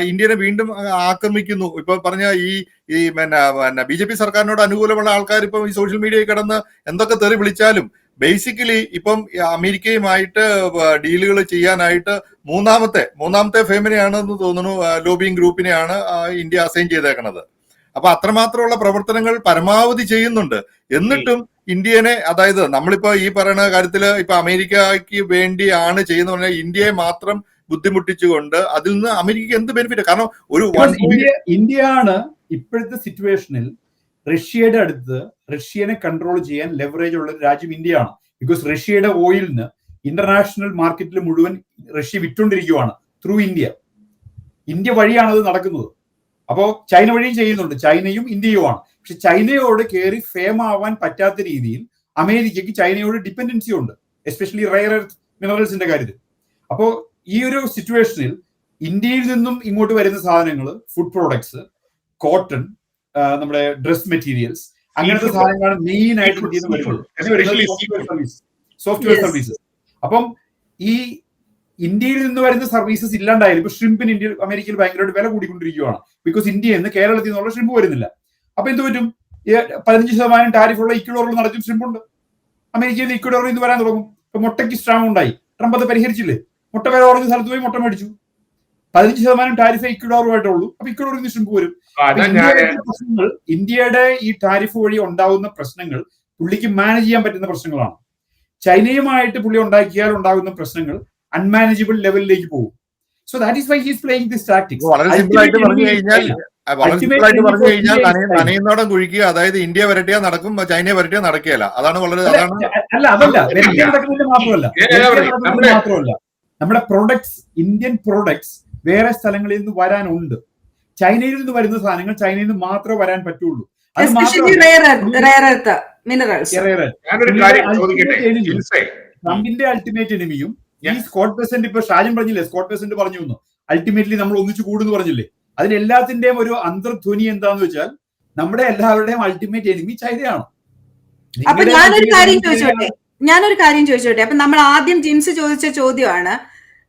ഇന്ത്യനെ വീണ്ടും ആക്രമിക്കുന്നു. ഇപ്പൊ പറഞ്ഞ ഈ BJP സർക്കാരിനോട് അനുകൂലമുള്ള ആൾക്കാർ ഇപ്പം ഈ സോഷ്യൽ മീഡിയയിൽ കിടന്ന് എന്തൊക്കെ തെറി വിളിച്ചാലും ബേസിക്കലി ഇപ്പം അമേരിക്കയുമായിട്ട് ഡീലുകൾ ചെയ്യാനായിട്ട് മൂന്നാമത്തെ ഫേമിനെയാണെന്ന് തോന്നുന്നു, ലോബിയിങ് ഗ്രൂപ്പിനെയാണ് ഇന്ത്യ അസൈൻ ചെയ്തേക്കണത്. അപ്പൊ അത്രമാത്രമുള്ള പ്രവർത്തനങ്ങൾ പരമാവധി ചെയ്യുന്നുണ്ട്. എന്നിട്ടും ഇന്ത്യനെ, അതായത് നമ്മളിപ്പോ ഈ പറയുന്ന കാര്യത്തില് ഇപ്പൊ അമേരിക്കയ്ക്ക് വേണ്ടിയാണ് ചെയ്യുന്ന പറഞ്ഞാൽ ഇന്ത്യയെ മാത്രം ബുദ്ധിമുട്ടിച്ചുകൊണ്ട് അതിൽ നിന്ന് അമേരിക്കയ്ക്ക് എന്ത് ബെനിഫിറ്റ്? കാരണം ഇന്ത്യയാണ് ഇപ്പോഴത്തെ സിറ്റുവേഷനിൽ റഷ്യയുടെ അടുത്ത് റഷ്യനെ കൺട്രോൾ ചെയ്യാൻ ലെവറേജ് ഉള്ള രാജ്യം ഇന്ത്യയാണ്. ബിക്കോസ് റഷ്യയുടെ ഓയിലിന് ഇന്റർനാഷണൽ മാർക്കറ്റിൽ മുഴുവൻ റഷ്യ വിറ്റുകൊണ്ടിരിക്കുകയാണ് ത്രൂ ഇന്ത്യ വഴിയാണ് അത് നടക്കുന്നത്. അപ്പോ ചൈന വഴിയും ചെയ്യുന്നുണ്ട്, ചൈനയും ഇന്ത്യയുമാണ്. പക്ഷെ ചൈനയോട് കയറി ഫേം ആവാൻ പറ്റാത്ത രീതിയിൽ അമേരിക്കയ്ക്ക് ചൈനയോട് ഡിപ്പെൻഡൻസി ഉണ്ട്, എസ്പെഷ്യലി റെയർ എർത്ത് മിനറൽസിന്റെ കാര്യത്തിൽ. അപ്പോ ഈ ഒരു സിറ്റുവേഷനിൽ ഇന്ത്യയിൽ നിന്നും ഇങ്ങോട്ട് വരുന്ന സാധനങ്ങൾ, ഫുഡ് പ്രോഡക്ട്സ്, കോട്ടൺ, നമ്മുടെ ഡ്രസ് മെറ്റീരിയൽസ്, അങ്ങനത്തെ സാധനങ്ങളാണ് മെയിൻ ആയിട്ട് ഇന്ത്യയിൽ നിന്ന് വരുന്നത്. Software services. അപ്പം ഈ ഇന്ത്യയിൽ നിന്ന് വരുന്ന സർവീസസ് ഇല്ലാണ്ടായാലും ഇപ്പൊ ഷ്രിമ്പിന് അമേരിക്കയിൽ ഭയങ്കരമായിട്ട് വില കൂടിക്കൊണ്ടിരിക്കുകയാണ്. ബിക്കോസ് ഇന്ത്യയിൽ നിന്ന് കേരളത്തിൽ നിന്നുള്ള ഷ്രിമ്പ് വരുന്നില്ല. അപ്പൊ എന്ത് പറ്റും? 15% ടാരിഫുള്ള ഇക്വഡോറിൽ നടത്തും ഷ്രിമ്പുണ്ട്. അമേരിക്കയിൽ നിന്ന് ഇക്വഡോറിൽ നിന്ന് വരാൻ തുടങ്ങും. ഇപ്പൊ മുട്ടയ്ക്ക് സ്ട്രാങ് ഉണ്ടായി, ട്രംപ് അത് പരിഹരിച്ചില്ലേ? മുട്ട വില കുറഞ്ഞ സ്ഥലത്ത് പോയി മുട്ട മേടിച്ചു. 15% ടാരിഫ് ഇക്വഡോറുമായിട്ടുള്ളൂ. അപ്പൊ ഇക്വഡോറിൽ നിന്ന് ഷ്രിമ്പ് വരും. ഇന്ത്യയുടെ ഈ ടാരിഫ് വഴി ഉണ്ടാകുന്ന പ്രശ്നങ്ങൾ പുള്ളിക്ക് മാനേജ് ചെയ്യാൻ പറ്റുന്ന പ്രശ്നങ്ങളാണ്. ചൈനയുമായിട്ട് പുള്ളി ഉണ്ടാകുന്ന പ്രശ്നങ്ങൾ അൺമാനേജബിൾ ലെവലിലേക്ക് പോകും. So that is why he is playing this tactics. വളരെ സിമ്പിൾ ആയിട്ട് പറഞ്ഞു കഴിഞ്ഞാൽ നനയുന്നോടം കുഴിക്കുക. അതായത് ഇന്ത്യ വരട്ടിയാ നടക്കും, ചൈന വരട്ടിയാ നടക്കുകയല്ല. അതാണ് വളരെ അതല്ല മാത്രമല്ല, നമ്മുടെ പ്രൊഡക്ട്സ്, ഇന്ത്യൻ പ്രൊഡക്ട്സ് വേറെ സ്ഥലങ്ങളിൽ നിന്ന് വരാനുണ്ട്. ചൈനയിൽ നിന്ന് വരുന്ന സാധനങ്ങൾ ചൈനയിൽ നിന്ന് മാത്രമേ വരാൻ പറ്റുള്ളൂ. അത് ട്രംപിന്റെ അൾട്ടിമേറ്റ് എനിമിയും ഈ സ്കോട്ട് പെസന്റ്, ഇപ്പൊ ഷാജൻ പറഞ്ഞില്ലേ, സ്കോട്ട് പെസന്റ് പറഞ്ഞു അൾട്ടിമേറ്റ്ലി നമ്മൾ ഒന്നിച്ചു കൂടുന്നു പറഞ്ഞില്ലേ? അതിനെല്ലാത്തിന്റെയും ഒരു അന്തർധ്വനി എന്താന്ന് വെച്ചാൽ നമ്മുടെ എല്ലാവരുടെയും അൾട്ടിമേറ്റ് എനിമി ചൈനയാണ്. അപ്പൊ ഞാനൊരു കാര്യം ചോദിച്ചോട്ടെ. അപ്പൊ നമ്മൾ ആദ്യം ജിംസ് ചോദിച്ച ചോദ്യമാണ്,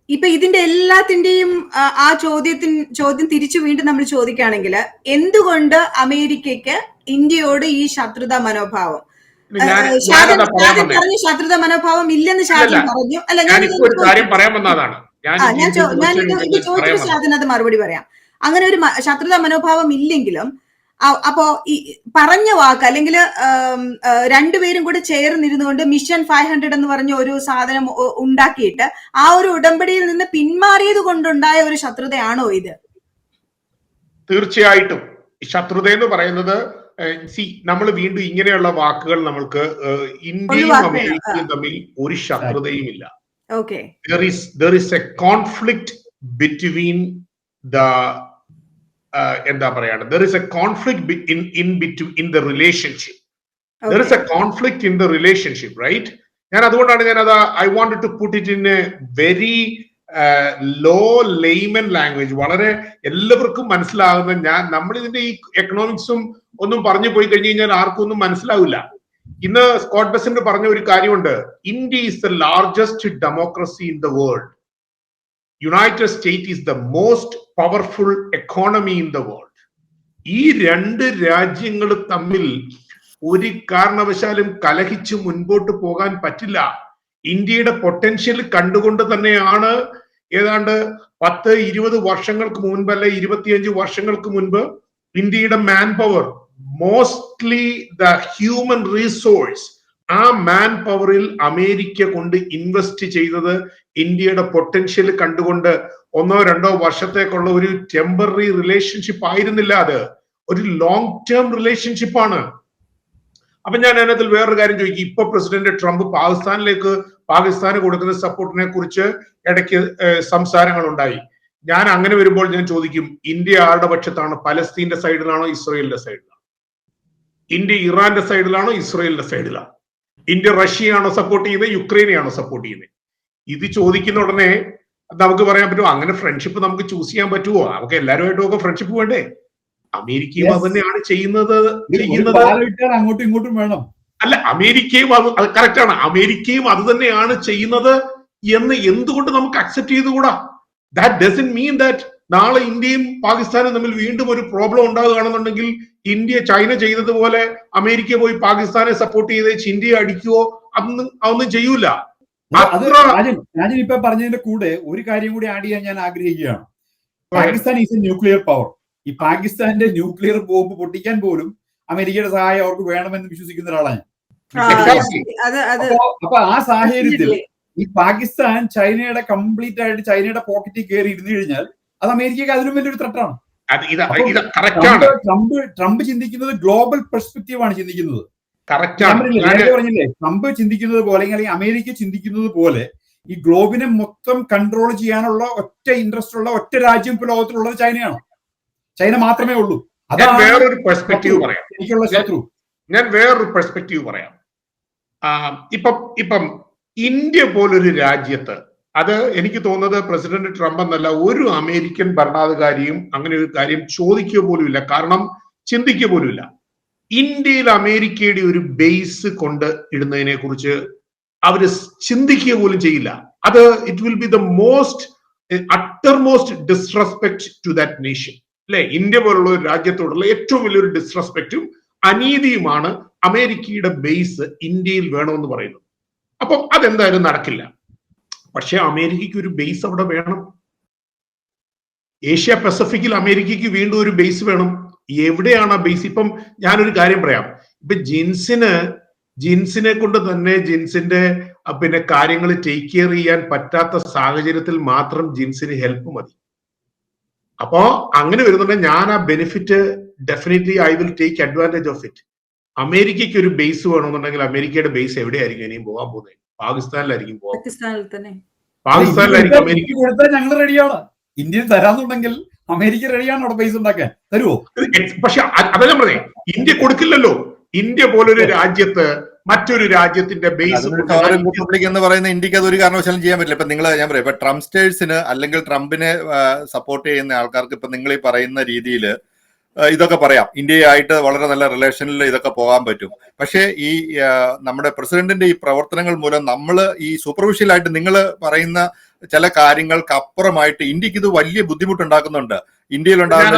ഇപ്പൊ ഇതിന്റെ എല്ലാത്തിന്റെയും ആ ചോദ്യം തിരിച്ചു വീണ്ടും നമ്മൾ ചോദിക്കുകയാണെങ്കിൽ, എന്തുകൊണ്ട് അമേരിക്കയ്ക്ക് ഇന്ത്യയോട് ഈ ശത്രുതാ മനോഭാവം? ഷാജൻ പറഞ്ഞു ശത്രുതാ മനോഭാവം ഇല്ലെന്ന് ഷാജൻ പറഞ്ഞു. അല്ല, ഞാനിത് ചോദിച്ചു ഷാജൻ അത് മറുപടി പറയാം. അങ്ങനെ ഒരു ശത്രുതാ മനോഭാവം ഇല്ലെങ്കിലും അപ്പോ ഈ പറഞ്ഞ വാക്ക്, അല്ലെങ്കിൽ രണ്ടുപേരും കൂടെ ചേർന്നിരുന്നുകൊണ്ട് മിഷൻ 500 എന്ന് പറഞ്ഞ ഒരു സാധനം ഉണ്ടാക്കിയിട്ട് ആ ഒരു ഉടമ്പടിയിൽ നിന്ന് പിന്മാറിയത് കൊണ്ടുണ്ടായ ഒരു ശത്രുതയാണോ ഇത്? തീർച്ചയായിട്ടും. ഈ ശത്രുത എന്ന് പറയുന്നത് നമ്മൾ വീണ്ടും ഇങ്ങനെയുള്ള വാക്കുകൾ നമ്മൾക്ക് ഇന്ത്യയും അമേരിക്കയും തമ്മിൽ ഒരു ശത്രുതയും ഇല്ല. there is a conflict between the എന്താ പറയാണ്, there is a conflict in the relationship. There is a conflict in the relationship, right? ഞാൻ അതുകൊണ്ടാണ് ഞാനത് I wanted to put it in a very low layman language, വളരെ എല്ലാവർക്കും മനസ്സിലാകുന്ന. നമ്മൾ ഇതിന്റെ ഈ എക്കണോമിക്സും ഒന്നും പറഞ്ഞു പോയി കഴിഞ്ഞു കഴിഞ്ഞാൽ ആർക്കും ഒന്നും മനസ്സിലാവില്ല. ഇന്ന് സ്കോട്ട് ബെസന്റ് പറഞ്ഞ ഒരു കാര്യമുണ്ട്, India is the largest democracy in the world, United state is the most powerful economy in the world. ഈ രണ്ട് രാജ്യങ്ങൾ തമ്മിൽ ഒരു കാരണവശാലും കലഹിച്ച് മുൻപോട്ട് പോകാൻ പറ്റില്ല. ഇന്ത്യയുടെ പൊട്ടൻഷ്യൽ കണ്ടുകൊണ്ട് തന്നെയാണ് ഏതാണ്ട് 10-20 വർഷങ്ങൾക്ക് മുൻപ്, അല്ലെ 25 വർഷങ്ങൾക്ക് മുൻപ് ഇന്ത്യയുടെ man power, mostly the human resource, ആ മാൻ പവറിൽ അമേരിക്ക കൊണ്ട് ഇൻവെസ്റ്റ് ചെയ്തത് ഇന്ത്യയുടെ പൊട്ടൻഷ്യൽ കണ്ടുകൊണ്ട് 1-2 വർഷത്തേക്കുള്ള ഒരു ടെമ്പററി റിലേഷൻഷിപ്പ് ആയിരുന്നില്ല, അത് ഒരു ലോങ് ടേം റിലേഷൻഷിപ്പ് ആണ്. അപ്പൊ ഞാൻ അതിനകത്തിൽ വേറൊരു കാര്യം ചോദിക്കും. ഇപ്പൊ പ്രസിഡന്റ് ട്രംപ് പാകിസ്ഥാന് കൊടുക്കുന്ന സപ്പോർട്ടിനെ കുറിച്ച് ഇടയ്ക്ക് സംസാരങ്ങൾ ഉണ്ടായി. ഞാൻ അങ്ങനെ വരുമ്പോൾ ഞാൻ ചോദിക്കും, ഇന്ത്യ ആരുടെ പക്ഷത്താണ്? പലസ്തീന്റെ സൈഡിലാണോ ഇസ്രയേലിന്റെ സൈഡിലാണോ? ഇന്ത്യ ഇറാന്റെ സൈഡിലാണോ ഇസ്രയേലിന്റെ സൈഡിലാണോ? ഇന്ത്യ റഷ്യയാണോ സപ്പോർട്ട് ചെയ്യുന്നത്, യുക്രൈനെയാണോ സപ്പോർട്ട് ചെയ്യുന്നത്? ഇത് ചോദിക്കുന്ന ഉടനെ നമുക്ക് പറയാൻ പറ്റുമോ അങ്ങനെ ഫ്രണ്ട്ഷിപ്പ് നമുക്ക് ചൂസ് ചെയ്യാൻ പറ്റുമോ? നമുക്ക് എല്ലാവരുമായിട്ടും ഒക്കെ ഫ്രണ്ട്ഷിപ്പ് വേണ്ടേ? അമേരിക്കയും അത് തന്നെയാണ് ചെയ്യുന്നത്. അങ്ങോട്ടും ഇങ്ങോട്ടും വേണം. അല്ല, അമേരിക്കയും അത് കറക്റ്റാണ്, അമേരിക്കയും അത് തന്നെയാണ് ചെയ്യുന്നത് എന്ന് എന്തുകൊണ്ട് നമുക്ക് അക്സെപ്റ്റ് ചെയ്തുകൂടാ? ദാറ്റ് ഡസന്റ് മീൻ ദാറ്റ് നാളെ ഇന്ത്യയും പാകിസ്ഥാനും തമ്മിൽ വീണ്ടും ഒരു പ്രോബ്ലം ഉണ്ടാകുകയാണെന്നുണ്ടെങ്കിൽ ഇന്ത്യ ചൈന ചെയ്തതുപോലെ അമേരിക്ക പോയി പാകിസ്ഥാനെ സപ്പോർട്ട് ചെയ്ത് ഇന്ത്യയെ അടിക്കുവോ? അതൊന്നും ചെയ്യൂല. രാജൻ ഇപ്പൊ പറഞ്ഞതിന്റെ കൂടെ ഒരു കാര്യം കൂടി ആഡ് ചെയ്യാൻ ഞാൻ ആഗ്രഹിക്കുകയാണ്. Pakistan is A nuclear power. ഈ പാകിസ്ഥാന്റെ ന്യൂക്ലിയർ ബോംബ് പൊട്ടിക്കാൻ പോലും അമേരിക്കയുടെ സഹായം അവർക്ക് വേണമെന്ന് വിശ്വസിക്കുന്ന ഒരാളാണ് ഞാൻ. അപ്പൊ ആ സാഹചര്യത്തിൽ ഈ പാകിസ്ഥാൻ ചൈനയുടെ കംപ്ലീറ്റ് ആയിട്ട് ചൈനയുടെ പോക്കറ്റിൽ കയറി ഇരുന്നു കഴിഞ്ഞാൽ അത് അമേരിക്കക്ക് അതിലും വലിയൊരു ത്രട്ടാണ്. ട്രംപ് ചിന്തിക്കുന്നത് ഗ്ലോബൽ പെർസ്പെക്റ്റീവ് ആണ് ചിന്തിക്കുന്നത്. പറഞ്ഞില്ലേ, ട്രംപ് ചിന്തിക്കുന്നത് പോലെ അല്ലെങ്കിൽ അമേരിക്ക ചിന്തിക്കുന്നത് പോലെ ഈ ഗ്ലോബിനെ മൊത്തം കൺട്രോൾ ചെയ്യാനുള്ള ഒറ്റ ഇൻട്രസ്റ്റ് ഉള്ള ഒറ്റ രാജ്യം ഇപ്പൊ ലോകത്തിലുള്ളത് ചൈനയാണ്. ചൈന മാത്രമേ ഉള്ളൂ. ഞാൻ വേറൊരു പെർസ്പെക്റ്റീവ് പറയാം. ഇപ്പം ഇന്ത്യ പോലൊരു രാജ്യത്ത്, അത് എനിക്ക് തോന്നുന്നത് പ്രസിഡന്റ് ട്രംപ് എന്നല്ല ഒരു അമേരിക്കൻ ഭരണാധികാരിയും അങ്ങനെ ഒരു കാര്യം ചോദിക്കുക പോലുമില്ല, കാരണം ചിന്തിക്കുക പോലുമില്ല. ഇന്ത്യയിൽ അമേരിക്കയുടെ ഒരു ബേസ് കൊണ്ട് ഇടുന്നതിനെ കുറിച്ച് അവര് ചിന്തിക്കുക പോലും ചെയ്യില്ല. അത് it will be the uttermost disrespect to that nation. അല്ലെ, ഇന്ത്യ പോലുള്ള ഒരു രാജ്യത്തോടുള്ള ഏറ്റവും വലിയൊരു ഡിസ്റെസ്പെക്റ്റും അനീതിയുമാണ് അമേരിക്കയുടെ ബേസ് ഇന്ത്യയിൽ വേണമെന്ന് പറയുന്നത്. അപ്പം അതെന്തായാലും നടക്കില്ല. പക്ഷെ അമേരിക്കയ്ക്ക് ഒരു ബേസ് അവിടെ വേണം. ഏഷ്യ പസഫിക്കിൽ അമേരിക്കയ്ക്ക് വീണ്ടും ഒരു ബേസ് വേണം. എവിടെയാണ് ആ ബേസ്? ഇപ്പം ഞാനൊരു കാര്യം പറയാം. ഇപ്പൊ ജിൻസിനെ കൊണ്ട് തന്നെ ജിൻസിന്റെ പിന്നെ കാര്യങ്ങൾ ടേക്ക് കെയർ ചെയ്യാൻ പറ്റാത്ത സാഹചര്യത്തിൽ മാത്രം ജിൻസിന് ഹെൽപ്പ് മതി. അപ്പോ അങ്ങനെ വരുന്നുണ്ടെങ്കിൽ ഞാൻ ആ benefit definitely I will take advantage of it. അമേരിക്കയ്ക്ക് ഒരു ബേസ് വേണമെന്നുണ്ടെങ്കിൽ അമേരിക്കയുടെ ബേസ് എവിടെയായിരിക്കും ഇനിയും പോകാൻ പോകുന്നത്? പാകിസ്ഥാനിലായിരിക്കും പോകാൻ. പാകിസ്ഥാനിലായിരിക്കും അമേരിക്ക കൊടുത്താൽ ഞങ്ങൾ റെഡിയാണ്. ഇന്ത്യയിൽ തരാന്നുണ്ടെങ്കിൽ അമേരിക്ക റെഡിയാണ് അവിടെ ബേസ് ഉണ്ടാക്കാൻ. തരുമോ? പക്ഷെ അതെല്ലാം പറഞ്ഞേ, ഇന്ത്യ കൊടുക്കില്ലല്ലോ. ഇന്ത്യ പോലൊരു രാജ്യത്ത് മറ്റൊരു രാജ്യത്തിന്റെ ബേസ് റിപ്പബ്ലിക് എന്ന് പറയുന്ന ഇന്ത്യക്ക് അത് ഒരു കാരണവശാലും ചെയ്യാൻ പറ്റില്ല. ഇപ്പൊ നിങ്ങൾ ഞാൻ പറയാം, ഇപ്പൊ ട്രംപ്സ്റ്റേഴ്സിന് അല്ലെങ്കിൽ ട്രംപിനെ സപ്പോർട്ട് ചെയ്യുന്ന ആൾക്കാർക്ക് ഇപ്പൊ നിങ്ങൾ ഈ പറയുന്ന രീതിയിൽ ഇതൊക്കെ പറയാം, ഇന്ത്യയായിട്ട് വളരെ നല്ല റിലേഷനിൽ ഇതൊക്കെ പോകാൻ പറ്റും. പക്ഷേ ഈ നമ്മുടെ പ്രസിഡന്റിന്റെ ഈ പ്രവർത്തനങ്ങൾ മൂലം നമ്മൾ ഈ സൂപ്പർഫിഷ്യലായിട്ട് നിങ്ങൾ പറയുന്ന ചില കാര്യങ്ങൾക്ക് അപ്പുറമായിട്ട് ഇന്ത്യക്ക് ഇത് വലിയ ബുദ്ധിമുട്ടുണ്ടാക്കുന്നുണ്ട്. ഇന്ത്യയിലുണ്ടാകുന്ന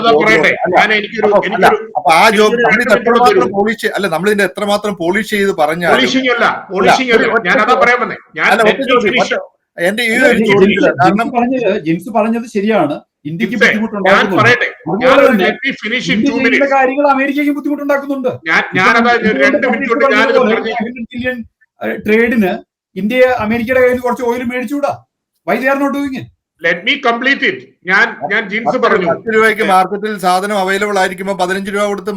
അപ്പൊ ആ ജോബ് നമ്മളിത് എത്രമാത്രം പോളിഷ് അല്ല, നമ്മളിതിന്റെ എത്രമാത്രം പോളിഷ് ചെയ്ത് പറഞ്ഞാൽ എന്റെ ഈ ഒരു ചോദ്യത്തില് കാരണം ജിൻസ് പറഞ്ഞത് ശരിയാണ്. ഇന്ത്യക്ക് കാര്യങ്ങൾ അമേരിക്കയ്ക്ക് ബുദ്ധിമുട്ടുണ്ടാക്കുന്നുണ്ട്. ട്രേഡിന് ഇന്ത്യ അമേരിക്കയുടെ കയ്യിൽ കുറച്ച് ഓയിൽ മേടിച്ചുകൂടാ? Why they are not doing it? Let me complete it. ഞാൻ ജിൻസ് പറഞ്ഞു 10 രൂപയ്ക്ക് മാർക്കറ്റിൽ സാധനം അവൈലബിൾ ആയിരിക്കുമ്പോൾ 15 രൂപ കൊടുത്ത്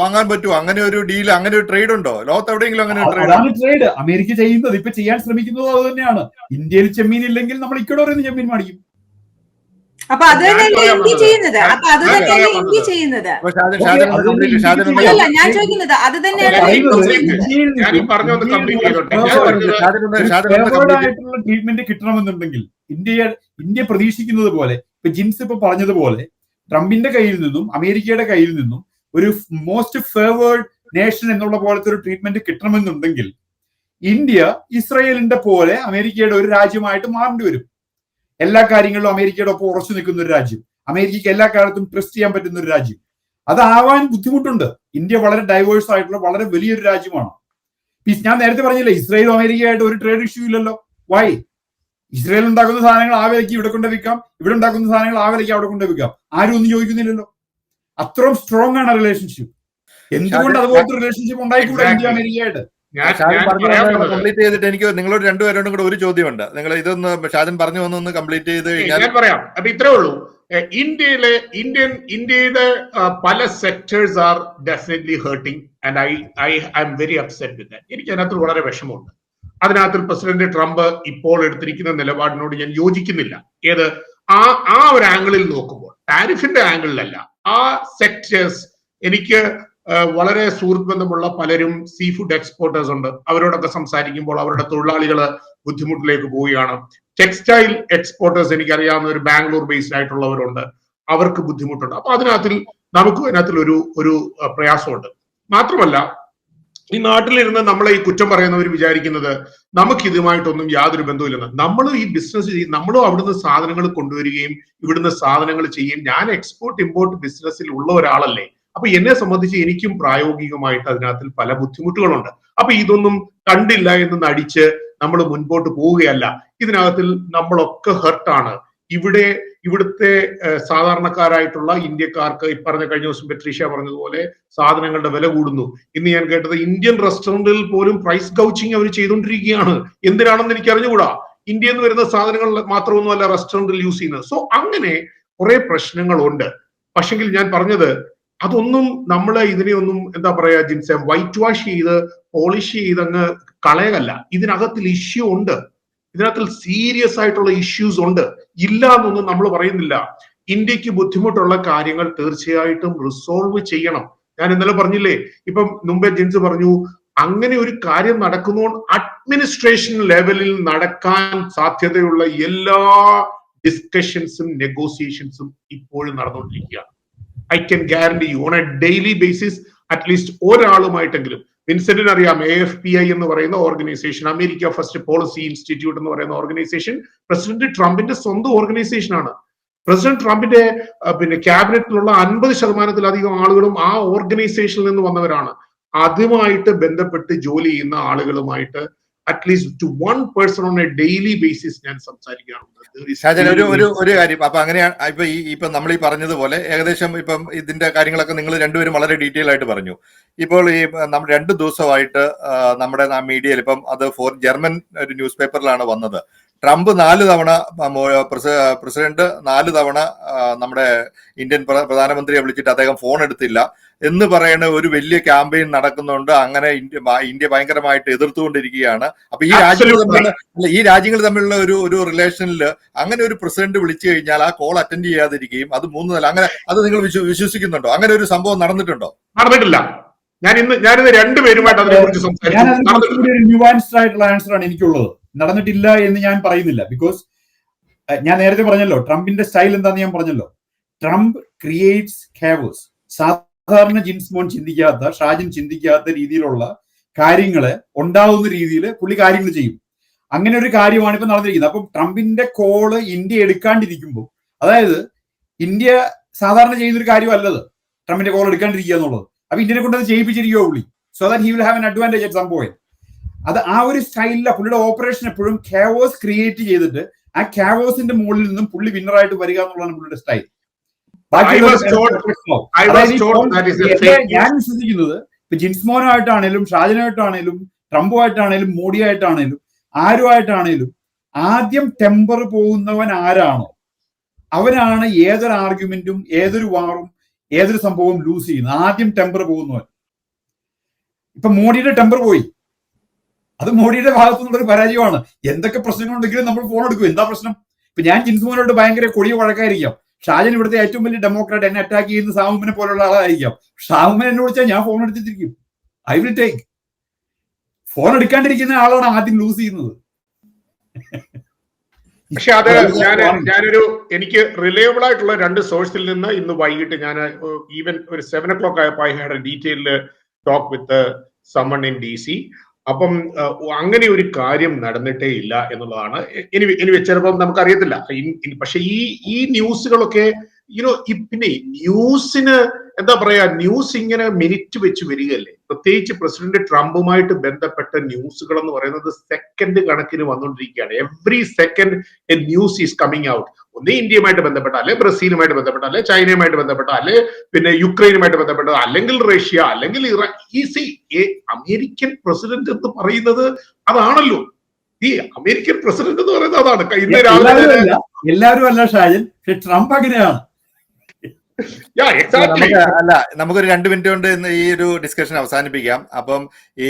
വാങ്ങാൻ പറ്റുമോ? അങ്ങനെ ഒരു ഡീൽ, അങ്ങനെ ഒരു ട്രേഡ് ഉണ്ടോ ലോകത്ത് എവിടെയെങ്കിലും? അങ്ങനെ അതാണ് ട്രേഡ് അമേരിക്ക ചെയ്യുന്നത്, ഇപ്പൊ ചെയ്യാൻ ശ്രമിക്കുന്നത് അത് തന്നെയാണ്. ഇന്ത്യയിൽ ചെമ്മീൻ ഇല്ലെങ്കിൽ നമ്മൾ ഇക്വഡോറിൽ നിന്ന് ചെമ്മീൻ മേടിക്കും. അപ്പൊ അത് തന്നെയല്ലേ ഇന്ത്യ ചെയ്യുന്നത്? അപ്പൊ അത് തന്നെയല്ലേ ഇന്ത്യ ചെയ്യുന്നത്? അല്ലല്ല, ഞാൻ ചോദിക്കുന്നത് അത് തന്നെയാണ് ആയിട്ടുള്ള ട്രീറ്റ്മെന്റ് കിട്ടണമെന്നുണ്ടെങ്കിൽ ഇന്ത്യ പ്രതീക്ഷിക്കുന്നത് പോലെ, ഇപ്പൊ ജിൻസ് ഇപ്പൊ പറഞ്ഞതുപോലെ ട്രംപിന്റെ കയ്യിൽ നിന്നും അമേരിക്കയുടെ കയ്യിൽ നിന്നും ഒരു മോസ്റ്റ് ഫേവേർഡ് നേഷൻ എന്നുള്ള പോലത്തെ ഒരു ട്രീറ്റ്മെന്റ് കിട്ടണമെന്നുണ്ടെങ്കിൽ ഇന്ത്യ ഇസ്രയേലിന്റെ പോലെ അമേരിക്കയുടെ ഒരു രാജ്യമായിട്ട് മാറേണ്ടി വരും. എല്ലാ കാര്യങ്ങളിലും അമേരിക്കയുടെ ഒപ്പം ഉറച്ചു നിൽക്കുന്ന ഒരു രാജ്യം, അമേരിക്കയ്ക്ക് എല്ലാ കാലത്തും ട്രസ്റ്റ് ചെയ്യാൻ പറ്റുന്ന ഒരു രാജ്യം. അതാവാൻ ബുദ്ധിമുട്ടുണ്ട്. ഇന്ത്യ വളരെ ഡൈവേഴ്സ് ആയിട്ടുള്ള വളരെ വലിയൊരു രാജ്യമാണ്. ഞാൻ നേരത്തെ പറഞ്ഞില്ലേ, ഇസ്രായേലും അമേരിക്കയായിട്ട് ഒരു ട്രേഡ് ഇഷ്യൂ ഇല്ലല്ലോ. വൈ? ഇസ്രായേൽ ഉണ്ടാക്കുന്ന സാധനങ്ങൾ ആ വിലയ്ക്ക് ഇവിടെ കൊണ്ട് വിൽക്കാം, ഇവിടെ ഉണ്ടാക്കുന്ന സാധനങ്ങൾ ആ വിലയ്ക്ക് അവിടെ കൊണ്ട് വിൽക്കാം. ആരും ഒന്നും ചോദിക്കുന്നില്ലല്ലോ. അത്രയും സ്ട്രോങ് ആണ് റിലേഷൻഷിപ്പ്. എന്തുകൊണ്ട് അതുപോലത്തെ റിലേഷൻഷിപ്പ് ഉണ്ടായിക്കൂടാ ഇന്ത്യ അമേരിക്കയായിട്ട്? കംപ്ലീറ്റ് ചെയ്തിട്ട് എനിക്ക് നിങ്ങളോട് രണ്ടുപേരോടും കൂടെ ഒരു ചോദ്യമുണ്ട്. നിങ്ങൾ ഇതൊന്ന് ഷാജൻ പറഞ്ഞു വന്നൊന്ന് കംപ്ലീറ്റ് ചെയ്ത് ഞാൻ പറയാം. അപ്പൊ ഇത്രേ ഉള്ളൂ. ഇന്ത്യയുടെ പല sectors are definitely hurting and I am very upset with that. എനിക്ക് അതിനകത്ത് വളരെ വിഷമമുണ്ട്. അതിനകത്ത് പ്രസിഡന്റ് ട്രംപ് ഇപ്പോൾ എടുത്തിരിക്കുന്ന നിലപാടിനോട് ഞാൻ യോജിക്കുന്നില്ല. ഏത് ആ ഒരു ആംഗിളിൽ നോക്കുമ്പോൾ, ടാരിഫിന്റെ ആംഗിളിലല്ല, ആ സെക്ടേഴ്സ് എനിക്ക് വളരെ സുഹൃത്ത് ബന്ധമുള്ള പലരും സീ ഫുഡ് എക്സ്പോർട്ടേഴ്സ് ഉണ്ട്. അവരോടൊക്കെ സംസാരിക്കുമ്പോൾ അവരുടെ തൊഴിലാളികൾ ബുദ്ധിമുട്ടിലേക്ക് പോവുകയാണ്. ടെക്സ്റ്റൈൽ എക്സ്പോർട്ടേഴ്സ് എനിക്കറിയാവുന്ന ഒരു ബാംഗ്ലൂർ ബേസ്ഡ് ആയിട്ടുള്ളവരുണ്ട്, അവർക്ക് ബുദ്ധിമുട്ടുണ്ട്. അപ്പൊ അതിനകത്തിൽ ഒരു പ്രയാസമുണ്ട്. മാത്രമല്ല, ഈ നാട്ടിലിരുന്ന് നമ്മളെ ഈ കുറ്റം പറയുന്നവർ വിചാരിക്കുന്നത് നമുക്ക് ഇതുമായിട്ടൊന്നും യാതൊരു ബന്ധവുമില്ലെന്ന്. നമ്മൾ ഈ ബിസിനസ് ചെയ്യും, നമ്മളും അവിടുന്ന് സാധനങ്ങൾ കൊണ്ടുവരികയും ഇവിടുന്ന് സാധനങ്ങൾ ചെയ്യും. ഞാൻ എക്സ്പോർട്ട് ഇമ്പോർട്ട് ബിസിനസ്സിൽ ഉള്ള ഒരാളല്ലേ. അപ്പൊ എന്നെ സംബന്ധിച്ച് എനിക്കും പ്രായോഗികമായിട്ട് അതിനകത്തിൽ പല ബുദ്ധിമുട്ടുകളുണ്ട്. അപ്പൊ ഇതൊന്നും കണ്ടില്ല എന്ന് നടിച്ച് നമ്മൾ മുൻപോട്ട് പോവുകയല്ല. ഇതിനകത്തിൽ നമ്മളൊക്കെ ഹെർട്ടാണ്. ഇവിടുത്തെ സാധാരണക്കാരായിട്ടുള്ള ഇന്ത്യക്കാർക്ക് ഈ പറഞ്ഞ കഴിഞ്ഞ ദിവസം പെട്രീഷ പറഞ്ഞതുപോലെ സാധനങ്ങളുടെ വില കൂടുന്നു. ഇന്ന് ഞാൻ കേട്ടത് ഇന്ത്യൻ റെസ്റ്റോറന്റിൽ പോലും പ്രൈസ് ഗൗച്ചിങ് അവർ ചെയ്തുകൊണ്ടിരിക്കുകയാണ്. എന്തിനാണെന്ന് എനിക്ക് അറിഞ്ഞുകൂടാ. ഇന്ത്യയിൽ നിന്ന് വരുന്ന സാധനങ്ങൾ മാത്രമൊന്നുമല്ല റെസ്റ്റോറന്റിൽ യൂസ് ചെയ്യുന്നത്. സോ അങ്ങനെ കുറെ പ്രശ്നങ്ങളുണ്ട്. പക്ഷെങ്കിൽ ഞാൻ പറഞ്ഞത് അതൊന്നും നമ്മളെ ഇതിനെയൊന്നും എന്താ പറയാ ജിൻസെ വൈറ്റ് വാഷ് ചെയ്ത് പോളിഷ് ചെയ്ത് അങ്ങ് കളയല്ല. ഇതിനകത്തിൽ ഇഷ്യൂ ഉണ്ട്. ഇതിനകത്തിൽ സീരിയസ് ആയിട്ടുള്ള ഇഷ്യൂസ് ഉണ്ട്. ഇല്ല എന്നൊന്നും നമ്മൾ പറയുന്നില്ല. ഇന്ത്യക്ക് ബുദ്ധിമുട്ടുള്ള കാര്യങ്ങൾ തീർച്ചയായിട്ടും റിസോൾവ് ചെയ്യണം. ഞാൻ ഇന്നലെ പറഞ്ഞില്ലേ, ഇപ്പം മുമ്പേ ജിൻസ് പറഞ്ഞു, അങ്ങനെ ഒരു കാര്യം നടക്കുന്നതുകൊണ്ട് അഡ്മിനിസ്ട്രേഷൻ ലെവലിൽ നടക്കാൻ സാധ്യതയുള്ള എല്ലാ ഡിസ്കഷൻസും നെഗോസിയേഷൻസും ഇപ്പോഴും നടന്നുകൊണ്ടിരിക്കുകയാണ്. I can guarantee you on a daily basis at least ഒരാളുമായിട്ടെങ്കിലും, വിൻസെന്റിന് അറിയാം, AFPI എന്ന് പറയുന്ന organisation, America first policy institute എന്ന് പറയുന്ന ഓർഗനൈസേഷൻ പ്രസിഡന്റ് ട്രംപിന്റെ സ്വന്തം ഓർഗനൈസേഷൻ ആണ്. പ്രസിഡന്റ് ട്രംപിന്റെ ക്യാബിനറ്റിലുള്ള 50% ആളുകളും ആ ഓർഗനൈസേഷനിൽ നിന്ന് വന്നവരാണ്. അതുമായിട്ട് ബന്ധപ്പെട്ട് ജോലി ചെയ്യുന്ന ആളുകളുമായിട്ട് at least two one person on A daily basis ഞാൻ സംസാരിക്കുകയാണ്. ഒരു കാര്യം, അപ്പൊ അങ്ങനെയാണ് ഇപ്പൊ നമ്മൾ ഈ പറഞ്ഞതുപോലെ ഏകദേശം ഇപ്പം ഇതിന്റെ കാര്യങ്ങളൊക്കെ നിങ്ങൾ രണ്ടുപേരും വളരെ ഡീറ്റെയിൽ ആയിട്ട് പറഞ്ഞു. ഇപ്പോൾ ഈ നമ്മൾ 2 ദിവസമായിട്ട് നമ്മുടെ മീഡിയയിൽ ഇപ്പം അത് ജർമ്മൻ ഒരു ന്യൂസ് പേപ്പറിലാണ് വന്നത്. ട്രംപ് 4 തവണ പ്രസിഡന്റ് 4 തവണ നമ്മുടെ ഇന്ത്യൻ പ്രധാനമന്ത്രിയെ വിളിച്ചിട്ട് അദ്ദേഹം ഫോൺ എടുത്തില്ല എന്ന് പറയുന്ന ഒരു വലിയ ക്യാമ്പയിൻ നടക്കുന്നുണ്ട്. അങ്ങനെ ഇന്ത്യ ഭയങ്കരമായിട്ട് എതിർത്തുകൊണ്ടിരിക്കുകയാണ്. അപ്പൊ ഈ രാജ്യങ്ങൾ തമ്മിലുള്ള ഒരു റിലേഷനിൽ അങ്ങനെ ഒരു പ്രസിഡന്റ് വിളിച്ചു കഴിഞ്ഞാൽ ആ കോൾ അറ്റൻഡ് ചെയ്യാതിരിക്കുകയും അത് 3 തല അങ്ങനെ അത് നിങ്ങൾ വിശ്വസിക്കുന്നുണ്ടോ? അങ്ങനെ ഒരു സംഭവം നടന്നിട്ടുണ്ടോ? നടന്നിട്ടില്ല. ഞാനിന്ന് രണ്ടുപേരുമായിട്ട് അതിനെക്കുറിച്ച് ആയിട്ടുള്ള ആൻസർ ആണ് എനിക്കുള്ളത്. നടന്നിട്ടില്ല എന്ന് ഞാൻ പറയുന്നില്ല. ബിക്കോസ് ഞാൻ നേരത്തെ പറഞ്ഞല്ലോ ട്രംപിന്റെ സ്റ്റൈൽ എന്താന്ന് ഞാൻ പറഞ്ഞല്ലോ. Trump creates chaos. സാധാരണ ജിൻസ്മോൻ ചിന്തിക്കാത്ത, ഷാജിൻ ചിന്തിക്കാത്ത രീതിയിലുള്ള കാര്യങ്ങള് ഉണ്ടാവുന്ന രീതിയിൽ പുള്ളി കാര്യങ്ങൾ ചെയ്യും. അങ്ങനെ ഒരു കാര്യമാണ് ഇപ്പൊ നടന്നിരിക്കുന്നത്. അപ്പം ട്രംപിന്റെ കോള് ഇന്ത്യ എടുക്കാണ്ടിരിക്കുമ്പോൾ, അതായത് ഇന്ത്യ സാധാരണ ചെയ്യുന്നൊരു കാര്യമല്ലത് ട്രംപിന്റെ കോൾ എടുക്കാണ്ടിരിക്കുക എന്നുള്ളത്. അപ്പൊ ഇന്ത്യനെ കൊണ്ട് അത് ചെയ്യിപ്പിച്ചിരിക്കുക പുള്ളി. So that he will have an advantage at some point. അത് ആ ഒരു സ്റ്റൈലില്ല. പുള്ളിയുടെ ഓപ്പറേഷൻ എപ്പോഴും ഖാവോസ് ക്രിയേറ്റ് ചെയ്തിട്ട് ആ ഖാവോസിന്റെ മുകളിൽ നിന്നും പുള്ളി വിന്നറായിട്ട് വരിക എന്നുള്ളതാണ് പുള്ളിയുടെ സ്റ്റൈൽ. ഞാൻ വിശ്വസിക്കുന്നത് ഇപ്പൊ ജിൻസ്മോനായിട്ടാണേലും ഷാജനായിട്ടാണേലും ട്രംപുമായിട്ടാണേലും മോഡിയായിട്ടാണേലും ആരുമായിട്ടാണേലും ആദ്യം ടെമ്പർ പോകുന്നവൻ ആരാണോ അവനാണ് ഏതൊരു ആർഗ്യുമെന്റും ഏതൊരു വാറും ഏതൊരു സംഭവവും ലൂസ് ചെയ്യുന്നത്. ആദ്യം ടെമ്പർ പോകുന്നവൻ. ഇപ്പൊ മോഡിയുടെ ടെമ്പർ പോയി, അത് മോഡിയുടെ ഭാഗത്തു നിന്നുള്ളൊരു പരാജയമാണ്. എന്തൊക്കെ പ്രശ്നങ്ങളുണ്ടെങ്കിലും നമ്മൾ ഫോൺ എടുക്കും. എന്താ പ്രശ്നം? ഇപ്പൊ ഞാൻ ജിൻസുമോനോട് ഭയങ്കര കൊടിയ വഴക്കായിരിക്കാം. ഷാജൻ ഇവിടുത്തെ ഏറ്റവും വലിയ ഡെമോക്രാറ്റ്, എന്നെ അറ്റാക്ക് ചെയ്യുന്ന സാമുമനെ പോലുള്ള ആളായിരിക്കാം. സാമുമൻ എന്നോട് വിളിച്ചാൽ ഞാൻ ഫോൺ എടുത്തിരിക്കും. I will take. ഫോൺ എടുക്കാണ്ടിരിക്കുന്ന ആളാണ് ആദ്യം ലൂസ് ചെയ്യുന്നത്. പക്ഷെ അത് എനിക്ക് റിലയബിൾ ആയിട്ടുള്ള 2 സോഴ്സിൽ നിന്ന് ഇന്ന് വൈകിട്ട് ഞാൻ ഈവൻ ഒരു 7 o'clock ആയപ്പോൾ I had A detailed talk with someone in DC. അപ്പം അങ്ങനെ ഒരു കാര്യം നടന്നിട്ടേ ഇല്ല എന്നുള്ളതാണ്. ഇനി ചിലപ്പം നമുക്കറിയത്തില്ല. പക്ഷെ ഈ ന്യൂസുകളൊക്കെ പിന്നെ ന്യൂസിന് എന്താ പറയാ, ന്യൂസ് ഇങ്ങനെ മിനിറ്റ് വെച്ച് വരികയല്ലേ. പ്രത്യേകിച്ച് പ്രസിഡന്റ് ട്രംപുമായിട്ട് ബന്ധപ്പെട്ട ന്യൂസുകൾ എന്ന് പറയുന്നത് സെക്കൻഡ് കണക്കിന് വന്നുകൊണ്ടിരിക്കുകയാണ്. Every second A news is coming out. ഒന്നേ ഇന്ത്യയുമായിട്ട് ബന്ധപ്പെട്ട, അല്ലെ ബ്രസീലുമായിട്ട് ബന്ധപ്പെട്ട, അല്ലെ ചൈനയുമായിട്ട് ബന്ധപ്പെട്ട, അല്ലെ പിന്നെ യുക്രൈനുമായിട്ട് ബന്ധപ്പെട്ട, അല്ലെങ്കിൽ റഷ്യ, അല്ലെങ്കിൽ ഇറാൻ. അമേരിക്കൻ പ്രസിഡന്റ് എന്ന് പറയുന്നത് അതാണല്ലോ. ഈ അമേരിക്കൻ പ്രസിഡന്റ് എന്ന് പറയുന്നത് അതാണ്. ഇന്ന് രാവിലെ എല്ലാവരും അല്ല ഷാജൻ, പക്ഷെ ട്രംപ് അങ്ങനെയാണ്. അല്ല, നമുക്കൊരു 2 മിനിറ്റ് കൊണ്ട് ഇന്ന് ഈ ഒരു ഡിസ്കഷൻ അവസാനിപ്പിക്കാം. അപ്പം ഈ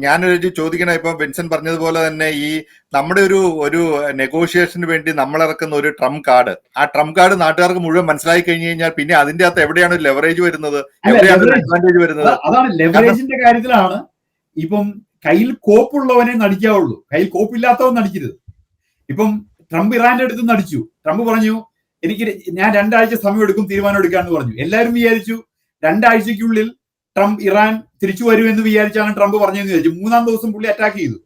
ഞാനൊരു ചോദിക്കണ, ഇപ്പം വിൻസൻ പറഞ്ഞതുപോലെ തന്നെ ഈ നമ്മുടെ ഒരു നെഗോഷിയേഷന് വേണ്ടി നമ്മൾ ഇറക്കുന്ന ഒരു ട്രംപ് കാർഡ്, ആ ട്രംപ് കാർഡ് നാട്ടുകാർക്ക് മുഴുവൻ മനസ്സിലായി കഴിഞ്ഞു കഴിഞ്ഞാൽ പിന്നെ അതിന്റെ അകത്ത് എവിടെയാണ് ലെവറേജ് വരുന്നത്, എവിടെയാണ് അഡ്വാൻറ്റേജ് വരുന്നത്? അതാണ് ലെവറേജിന്റെ കാര്യത്തിലാണ്. ഇപ്പം കയ്യിൽ കോപ്പുള്ളവനെ നടിക്കാവുള്ളൂ, കയ്യിൽ കോപ്പില്ലാത്തവൻ നടിക്കരുത്. ഇപ്പം ട്രംപ് ഇറാന്റെ അടുത്ത് നടിച്ചു. ട്രംപ് പറഞ്ഞു ഞാൻ 2 ആഴ്ച സമയം എടുക്കും തീരുമാനം എടുക്കാന്ന് പറഞ്ഞു. എല്ലാവരും വിചാരിച്ചു 2 ആഴ്ചയ്ക്കുള്ളിൽ ട്രംപ് ഇറാൻ തിരിച്ചു വരുമെന്ന് വിചാരിച്ചാണ് ട്രംപ് പറഞ്ഞതെന്ന് വിചാരിച്ചു. 3-ാം ദിവസം പുള്ളി അറ്റാക്ക് ചെയ്തു.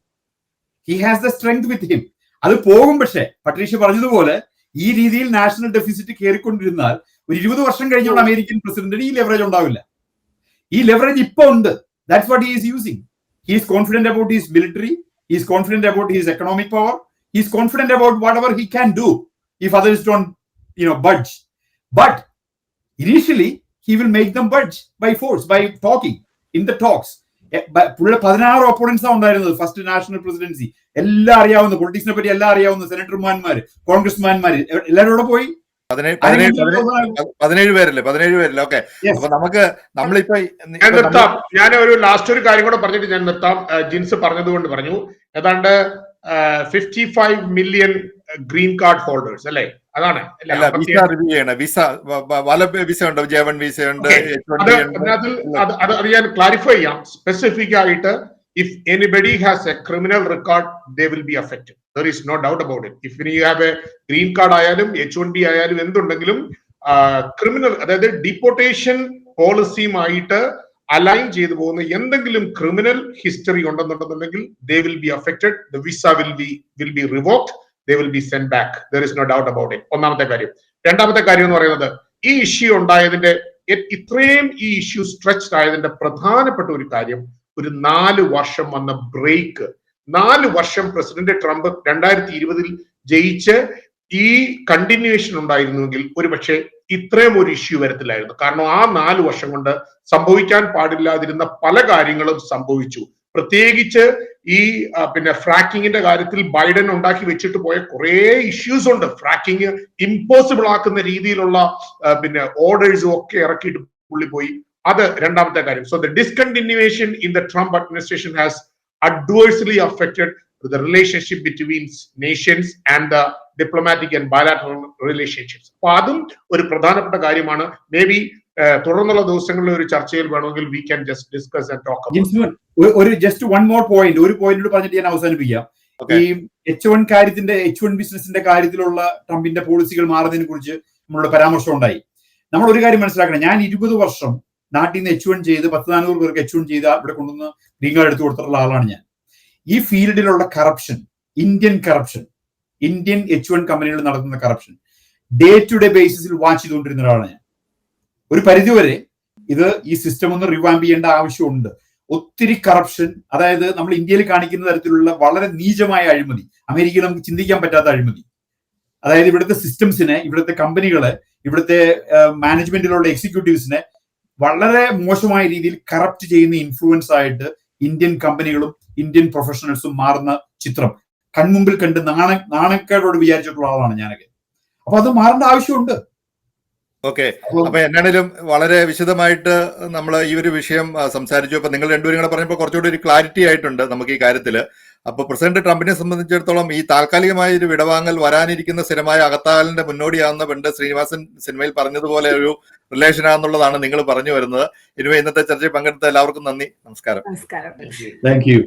He has the strength with him. അത് പോകും. പക്ഷേ പട്രീഷ്യ പറഞ്ഞതുപോലെ ഈ രീതിയിൽ നാഷണൽ ഡെഫിസിറ്റ് കയറിക്കൊണ്ടിരുന്നാൽ ഒരു 20 വർഷം കഴിഞ്ഞുള്ള അമേരിക്കൻ പ്രസിഡന്റിന് ഈ ലെവറേജ് ഉണ്ടാവില്ല. ഈ ലെവറേജ് ഇപ്പൊ ഉണ്ട്. That's what he is using. He is confident about his military, he is confident about his economic power, he is confident about what ever he can do if others don't budge. But initially he will make them budge by force, by talking in the talks. പുള്ളിയുടെ 16 ഒപ്പോണൻസാ ഉണ്ടായിരുന്നത് first national presidency. എല്ലാം അറിയാവുന്ന, പൊളിറ്റിക്സിനെ പറ്റി എല്ലാം അറിയാവുന്ന സെനറ്റർമാന്മാര്, കോൺഗ്രസ്മാന്മാര് എല്ലാവരും കൂടെ പോയി. 17 പേരല്ലേ? 17 പേരല്ലേ? ഓക്കെ. അപ്പൊ നമ്മളിപ്പോ ഞാൻ ഒരു ലാസ്റ്റ് ഒരു കാര്യം കൂടെ പറഞ്ഞിട്ട് ഞാൻ നിർത്താം. ജിൻസ് പറഞ്ഞതുകൊണ്ട് പറഞ്ഞു ഏതാണ്ട് 55 മില്യൺ ഗ്രീൻ കാർഡ് ഹോൾഡേഴ്സ് അല്ലേ? അതാണ് വിസ ഉണ്ട്, J1 വിസ ഉണ്ട്. അത് ഞാൻ ക്ലാരിഫൈ ചെയ്യാം സ്പെസിഫിക് ആയിട്ട്. If anybody has a criminal record, they will be affected. There is no doubt about it. If you have a green card ആയാലും H1B ആയാലും എന്തുണ്ടെങ്കിലും ക്രിമിനൽ, അതായത് ഡിപ്പോർട്ടേഷൻ പോളിസിയുമായിട്ട് അലൈൻ ചെയ്തു പോകുന്ന എന്തെങ്കിലും ക്രിമിനൽ ഹിസ്റ്ററി ഉണ്ടെന്നുണ്ടെന്നുണ്ടെങ്കിൽ they will be affected. The visa will be revoked. They will be sent back. There is no doubt about it. ഒന്നാമത്തെ കാര്യം. രണ്ടാമത്തെ കാര്യം എന്ന് പറയുന്നത്, ഈ ഇഷ്യൂ ഉണ്ടായതിന്റെ, ഇത്രയും ഈ ഇഷ്യൂ സ്ട്രെച്ച്ഡ് ആയതിന്റെ പ്രധാനപ്പെട്ട ഒരു കാര്യം, ഒരു 4 വർഷം വന്ന ബ്രേക്ക്. 4 വർഷം പ്രസിഡന്റ് ട്രംപ് 2020 ജയിച്ച് ഈ കണ്ടിന്യൂവേഷൻ ഉണ്ടായിരുന്നുവെങ്കിൽ ഒരുപക്ഷെ ഇത്രയും ഒരു ഇഷ്യൂ വരത്തില്ലായിരുന്നു. കാരണം ആ 4 വർഷം കൊണ്ട് സംഭവിക്കാൻ പാടില്ലാതിരുന്ന പല കാര്യങ്ങളും സംഭവിച്ചു. പ്രത്യേകിച്ച് ഈ പിന്നെ ഫ്രാക്കിങ്ങിന്റെ കാര്യത്തിൽ ബൈഡൻ ഉണ്ടാക്കി വെച്ചിട്ട് പോയ കുറെ ഇഷ്യൂസ് ഉണ്ട്. ഫ്രാക്കിങ് ഇമ്പോസിബിൾ ആക്കുന്ന രീതിയിലുള്ള പിന്നെ ഓർഡേഴ്സും ഒക്കെ ഇറക്കിയിട്ട് പുള്ളി പോയി. അത് രണ്ടാമത്തെ കാര്യം. So the discontinuation in the Trump administration has adversely affected the relationship between nations and the diplomatic and bilateral relationships. അപ്പൊ അതും ഒരു പ്രധാനപ്പെട്ട കാര്യമാണ്. മേ ബി തുടർന്നുള്ള ദിവസങ്ങളിൽ ഒരു ചർച്ചയിൽ വേണമെങ്കിൽ we can just discuss and talk about. ഒരു ജസ്റ്റ് വൺ മോർ പോയിന്റ്, ഒരു പോയിന്റ് പറഞ്ഞിട്ട് ഞാൻ അവസാനിപ്പിക്കാം. ഈ H1 കാര്യത്തിന്റെ, H1 ബിസിനസിന്റെ കാര്യത്തിലുള്ള ട്രംപിന്റെ പോളിസികൾ മാറുന്നതിനെ കുറിച്ച് നമ്മളുടെ പരാമർശം ഉണ്ടായി. നമ്മൾ ഒരു കാര്യം മനസ്സിലാക്കണം. ഞാൻ 20 വർഷം നാട്ടിൽ നിന്ന് H1 ചെയ്ത് 10-400 പേർക്ക് H1 ചെയ്ത് ഇവിടെ കൊണ്ടുവന്ന് ഗ്രീൻ കാർഡ് എടുത്തു കൊടുത്തിട്ടുള്ള ആളാണ് ഞാൻ. ഈ ഫീൽഡിലുള്ള കറപ്ഷൻ, ഇന്ത്യൻ H1 കമ്പനികൾ നടത്തുന്ന കറപ്ഷൻ ഡേ ടു ഡേ ബേസിസിൽ വാച്ച് ചെയ്തുകൊണ്ടിരുന്ന ഒരാളാണ് ഞാൻ. ഒരു പരിധിവരെ ഈ സിസ്റ്റം ഒന്ന് റിവാമ്പ് ചെയ്യേണ്ട ആവശ്യമുണ്ട്. ഒത്തിരി കറപ്ഷൻ, അതായത് നമ്മൾ ഇന്ത്യയിൽ കാണിക്കുന്ന തരത്തിലുള്ള വളരെ നീചമായ അഴിമതി, അമേരിക്കയിൽ നമുക്ക് ചിന്തിക്കാൻ പറ്റാത്ത അഴിമതി. അതായത് ഇവിടുത്തെ സിസ്റ്റംസിനെ, ഇവിടുത്തെ കമ്പനികളെ, ഇവിടുത്തെ മാനേജ്മെന്റിലുള്ള എക്സിക്യൂട്ടീവ്സിനെ വളരെ മോശമായ രീതിയിൽ കറപ്റ്റ് ചെയ്യുന്ന ഇൻഫ്ലുവൻസ് ആയിട്ട് ഇന്ത്യൻ കമ്പനികളും ഇന്ത്യൻ പ്രൊഫഷണൽസും മാറുന്ന ചിത്രം കൺമുമ്പിൽ കണ്ട് നാണക്കേടോട് വിചാരിച്ചിട്ടുള്ള ആളാണ് ഞാനൊക്കെ. അപ്പൊ അത് മാറേണ്ട ആവശ്യമുണ്ട്. ഓക്കെ, അപ്പൊ എന്നാണേലും വളരെ വിശദമായിട്ട് നമ്മൾ ഈ ഒരു വിഷയം സംസാരിച്ചു. അപ്പൊ നിങ്ങൾ രണ്ടുപേരും കൂടെ പറഞ്ഞപ്പോൾ കുറച്ചുകൂടി ഒരു ക്ലാരിറ്റി ആയിട്ടുണ്ട് നമുക്ക് ഈ കാര്യത്തിൽ. അപ്പൊ പ്രസിഡന്റ് ട്രംപിനെ സംബന്ധിച്ചിടത്തോളം ഈ താൽക്കാലികമായ ഒരു വിടവാങ്ങൽ വരാനിരിക്കുന്ന സ്ഥിരമായ അകത്താലിന്റെ മുന്നോടിയാണെന്ന് പണ്ട് ശ്രീനിവാസൻ സിനിമയിൽ പറഞ്ഞതുപോലെ ഒരു റിലേഷനാണെന്നുള്ളതാണ് നിങ്ങൾ പറഞ്ഞു വരുന്നത്. ഇനിമേ ഇന്നത്തെ ചർച്ചയിൽ പങ്കെടുത്ത എല്ലാവർക്കും നന്ദി, നമസ്കാരം. നമസ്കാരം. Thank you.